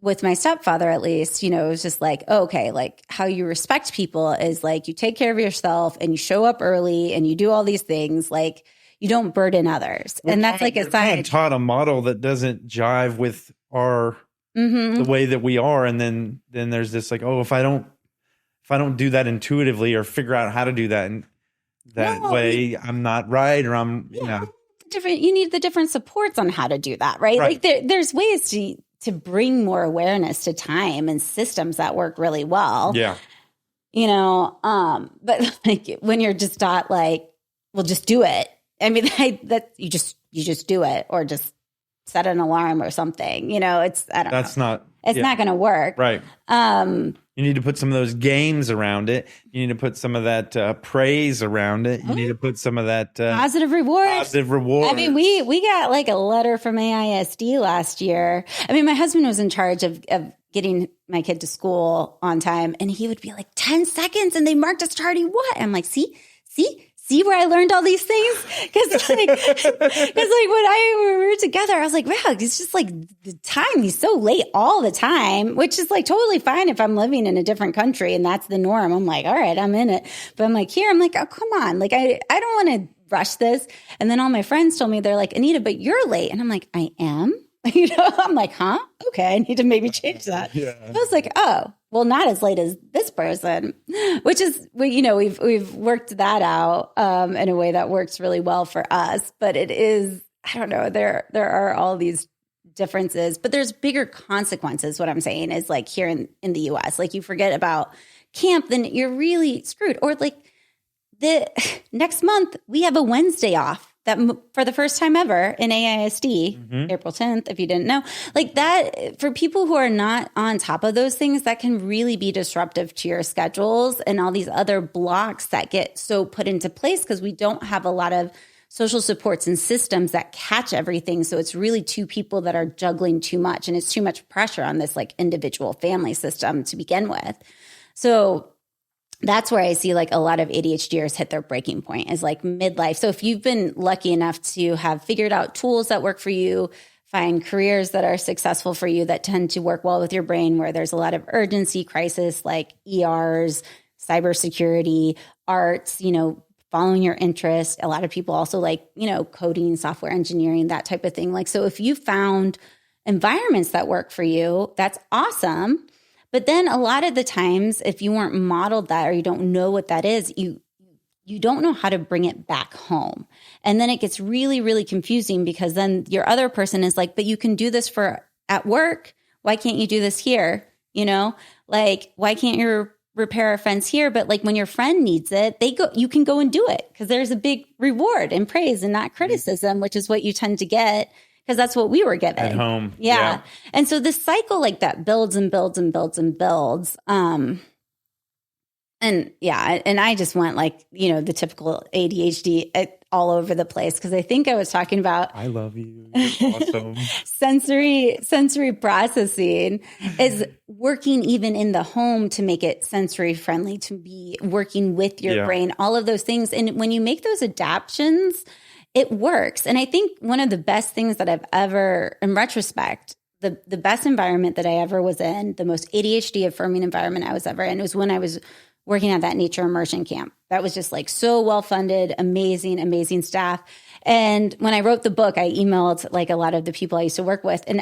with my stepfather, at least, it was just like, okay, like how you respect people is like, you take care of yourself and you show up early and you do all these things. Like, you don't burden others. And that's like a sign. I'm taught a model that doesn't jive with the way that we are. And then there's this like, if I don't do that intuitively or figure out how to do that in that way, I'm not right, or you need the different supports on how to do that. Right. Like there's ways to bring more awareness to time and systems that work really well. Yeah. But like when you're just taught like, well, just do it. I mean, you just do it, or just set an alarm or something. It's not going to work. Right. You need to put some of those games around it. You need to put some of that praise around it. You need to put some of that positive reward. I mean, we got like a letter from AISD last year. I mean, my husband was in charge of getting my kid to school on time, and he would be like 10 seconds, and they marked us tardy. What? I'm like, see where I learned all these things? Because like when we were together, I was like, wow, it's just like the time. He's so late all the time, which is like totally fine if I'm living in a different country and that's the norm. I'm like, all right, I'm in it. But I'm like, here, I'm like, oh, come on. Like, I don't want to rush this. And then all my friends told me, they're like, Anita, but you're late. And I'm like, I am? I'm like, huh? Okay, I need to maybe change that. Yeah. I was like, oh, well, not as late as this person, which is, we've worked that out in a way that works really well for us. But it is, I don't know, there are all these differences, but there's bigger consequences. What I'm saying is like here in the US, like you forget about camp, then you're really screwed. Or like the next month, we have a Wednesday off. That for the first time ever in AISD, April 10th, if you didn't know, like that, for people who are not on top of those things, that can really be disruptive to your schedules and all these other blocks that get so put into place because we don't have a lot of social supports and systems that catch everything. So it's really two people that are juggling too much, and it's too much pressure on this like individual family system to begin with. So that's where I see like a lot of ADHDers hit their breaking point is like midlife. So if you've been lucky enough to have figured out tools that work for you, find careers that are successful for you that tend to work well with your brain, where there's a lot of urgency, crisis, like ERs, cybersecurity, arts, following your interest. A lot of people also like, coding, software engineering, that type of thing. Like, so if you found environments that work for you, that's awesome. But then a lot of the times, if you weren't modeled that or you don't know what that is, you don't know how to bring it back home. And then it gets really, really confusing because then your other person is like, but you can do this at work. Why can't you do this here? Like, why can't you repair a fence here? But like when your friend needs it, you can go and do it because there's a big reward and praise and not criticism, which is what you tend to get because that's what we were given at home. Yeah. And so this cycle like that builds and builds and builds and builds. And I just went like, the typical ADHD all over the place because I think I was talking about I love you. Awesome. sensory processing is working even in the home to make it sensory friendly, to be working with your brain, all of those things. And when you make those adaptions, it works. And I think one of the best things that I've ever, in retrospect, the best environment that I ever was in, the most ADHD affirming environment I was ever in was when I was working at that nature immersion camp. That was just like so well-funded, amazing staff. And when I wrote the book, I emailed like a lot of the people I used to work with and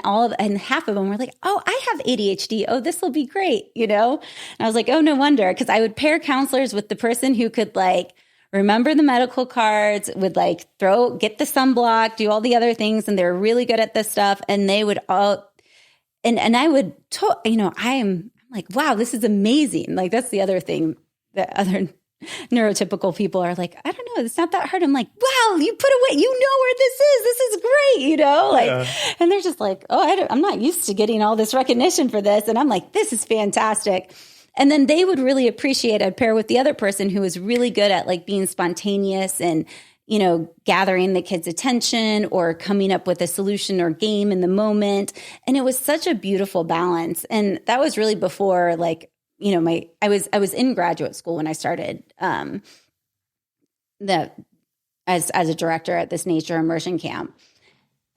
half of them were like, oh, I have ADHD. Oh, this will be great. And I was like, oh, no wonder. Cause I would pair counselors with the person who could like remember the medical cards, would like get the sunblock, do all the other things. And they were really good at this stuff. And they would all, and I would, I'm like, wow, this is amazing. Like, that's the other thing that other neurotypical people are like, I don't know, it's not that hard. I'm like, wow, you put away, you know where this is. This is great, and they're just like, oh, I'm not used to getting all this recognition for this. And I'm like, this is fantastic. And then they would really appreciate, I'd pair with the other person who was really good at like being spontaneous and, gathering the kids' attention or coming up with a solution or game in the moment. And it was such a beautiful balance. And that was really before like, I was in graduate school when I started as a director at this nature immersion camp.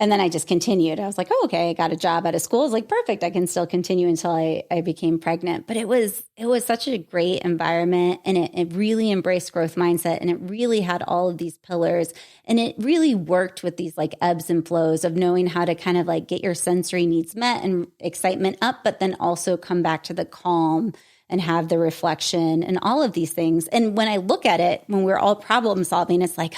And then I just continued. I was like, oh, okay, I got a job at a school. I was like, perfect. I can still continue until I became pregnant. But it was such a great environment, and it really embraced growth mindset, and it really had all of these pillars, and it really worked with these like ebbs and flows of knowing how to kind of like get your sensory needs met and excitement up, but then also come back to the calm and have the reflection and all of these things. And when I look at it, when we're all problem solving, it's like,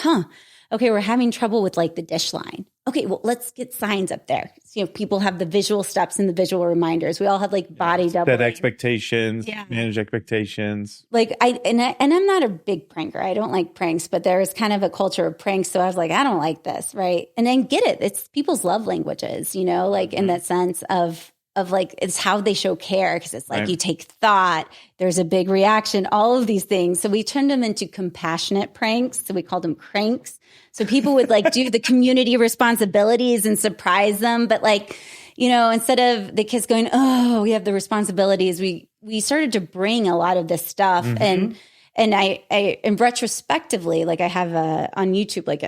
okay, we're having trouble with like the dish line. Okay, well, let's get signs up there. So, people have the visual steps and the visual reminders. We all have like body doubling. Set expectations, manage expectations. Like and I'm not a big pranker. I don't like pranks, but there is kind of a culture of pranks. So I was like, I don't like this, right? And then get it. It's people's love languages, like in that sense of like, it's how they show care. Cause it's like, you take thought, there's a big reaction, all of these things. So we turned them into compassionate pranks. So we called them cranks. So people would like do the community responsibilities and surprise them. But like, instead of the kids going, oh, we have the responsibilities, we started to bring a lot of this stuff. And I and retrospectively, like I have on YouTube, like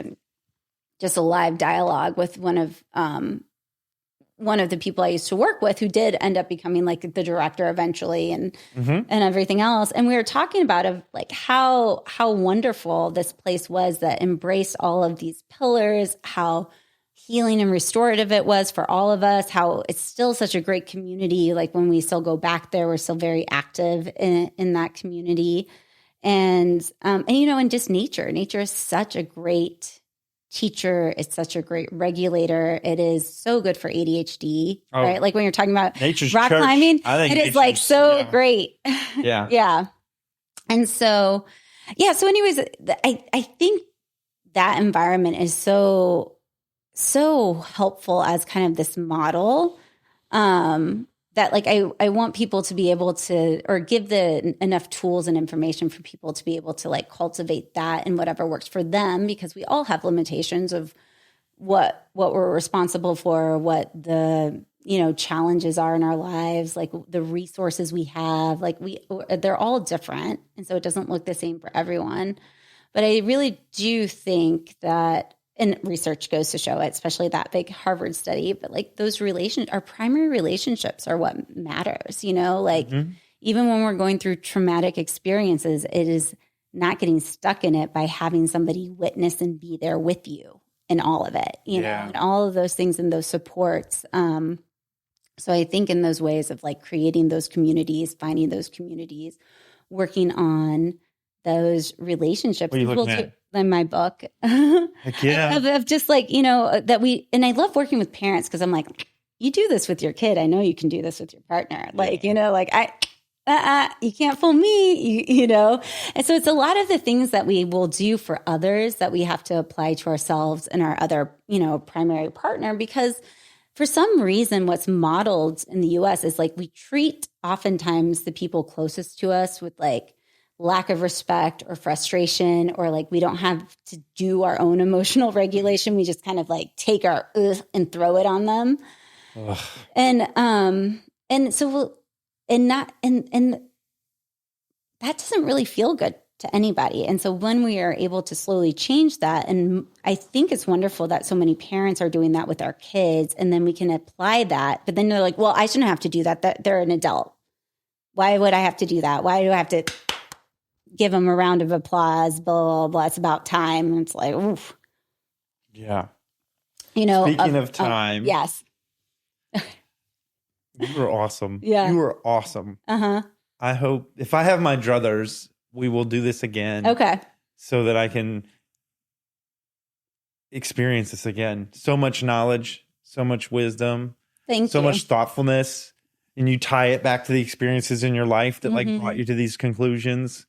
just a live dialogue with one of the people I used to work with who did end up becoming like the director eventually and everything else. And we were talking about like how wonderful this place was that embraced all of these pillars, how healing and restorative it was for all of us, how it's still such a great community. Like when we still go back there, we're still very active in that community. And just nature is such a great teacher. It's such a great regulator. It is so good for ADHD, right? Like when you're talking about nature's rock church. climbing, it is like so great. Yeah. Yeah. And so, so anyways, I think that environment is so helpful as kind of this model. that like I want people to be able to, or give enough tools and information for people to be able to like cultivate that and whatever works for them, because we all have limitations of what we're responsible for, what the, challenges are in our lives, like the resources we have, like they're all different. And so it doesn't look the same for everyone. But I really do think that, and research goes to show it, especially that big Harvard study, but like those our primary relationships are what matters, like even when we're going through traumatic experiences, it is not getting stuck in it by having somebody witness and be there with you in all of it, know, and all of those things and those supports. So I think in those ways of like creating those communities, finding those communities, working on those relationships. What are you looking at? In my book. Heck yeah. of just like, that and I love working with parents because I'm like, you do this with your kid. I know you can do this with your partner. Like, you can't fool me, And so it's a lot of the things that we will do for others that we have to apply to ourselves and our other, primary partner, because for some reason, what's modeled in the US is like we treat oftentimes the people closest to us with like lack of respect or frustration, or like we don't have to do our own emotional regulation. We just kind of like take our and throw it on them. Ugh. And so and that doesn't really feel good to anybody. And so when we are able to slowly change that, and I think it's wonderful that so many parents are doing that with our kids, and then we can apply that. But then they're like, well, I shouldn't have to do that. They're an adult. Why would I have to do that? Why do I have to give them a round of applause? Blah, blah, blah. It's about time. And it's like, oof. Yeah. Speaking of time. Yes. You were awesome. Yeah. You were awesome. Uh-huh. I hope if I have my druthers, we will do this again. Okay. So that I can experience this again. So much knowledge, so much wisdom. Thank you. So much thoughtfulness. And you tie it back to the experiences in your life that like brought you to these conclusions,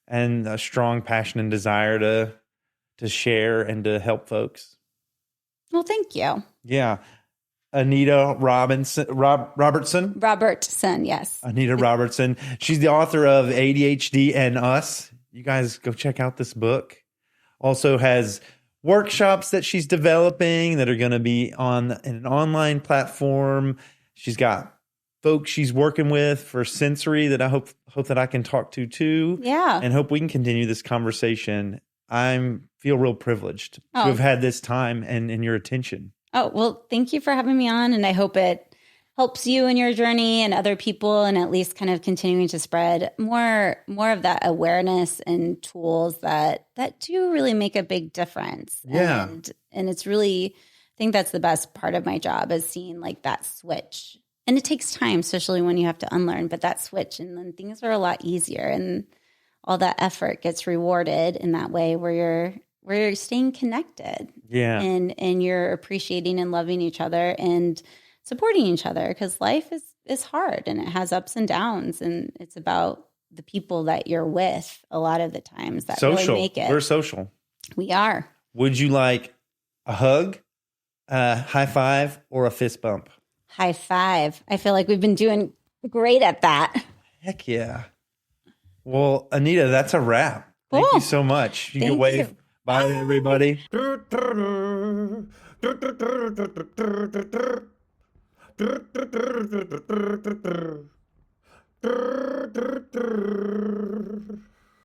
and a strong passion and desire to share and to help folks. Well, thank you. Yeah. Anita Robertson, yes. Anita Robertson. She's the author of ADHD and Us. You guys go check out this book. Also has workshops that she's developing that are going to be on an online platform. She's got folks she's working with for sensory that I hope that I can talk to too. Yeah. And hope we can continue this conversation. I feel real privileged to have had this time and your attention. Oh, well, thank you for having me on. And I hope it helps you in your journey and other people, and at least kind of continuing to spread more of that awareness and tools that do really make a big difference. Yeah. And it's really, I think that's the best part of my job, is seeing like that switch. And it takes time, especially when you have to unlearn, but that switch, and then things are a lot easier, and all that effort gets rewarded in that way where you're staying connected. Yeah. And you're appreciating and loving each other and supporting each other, because life is hard and it has ups and downs, and it's about the people that you're with a lot of the times that really make it. We're social. We are. Would you like a hug, a high five, or a fist bump? High five. I feel like we've been doing great at that. Heck yeah. Well, Anita, that's a wrap. Thank you so much. You can wave. You. Bye, everybody.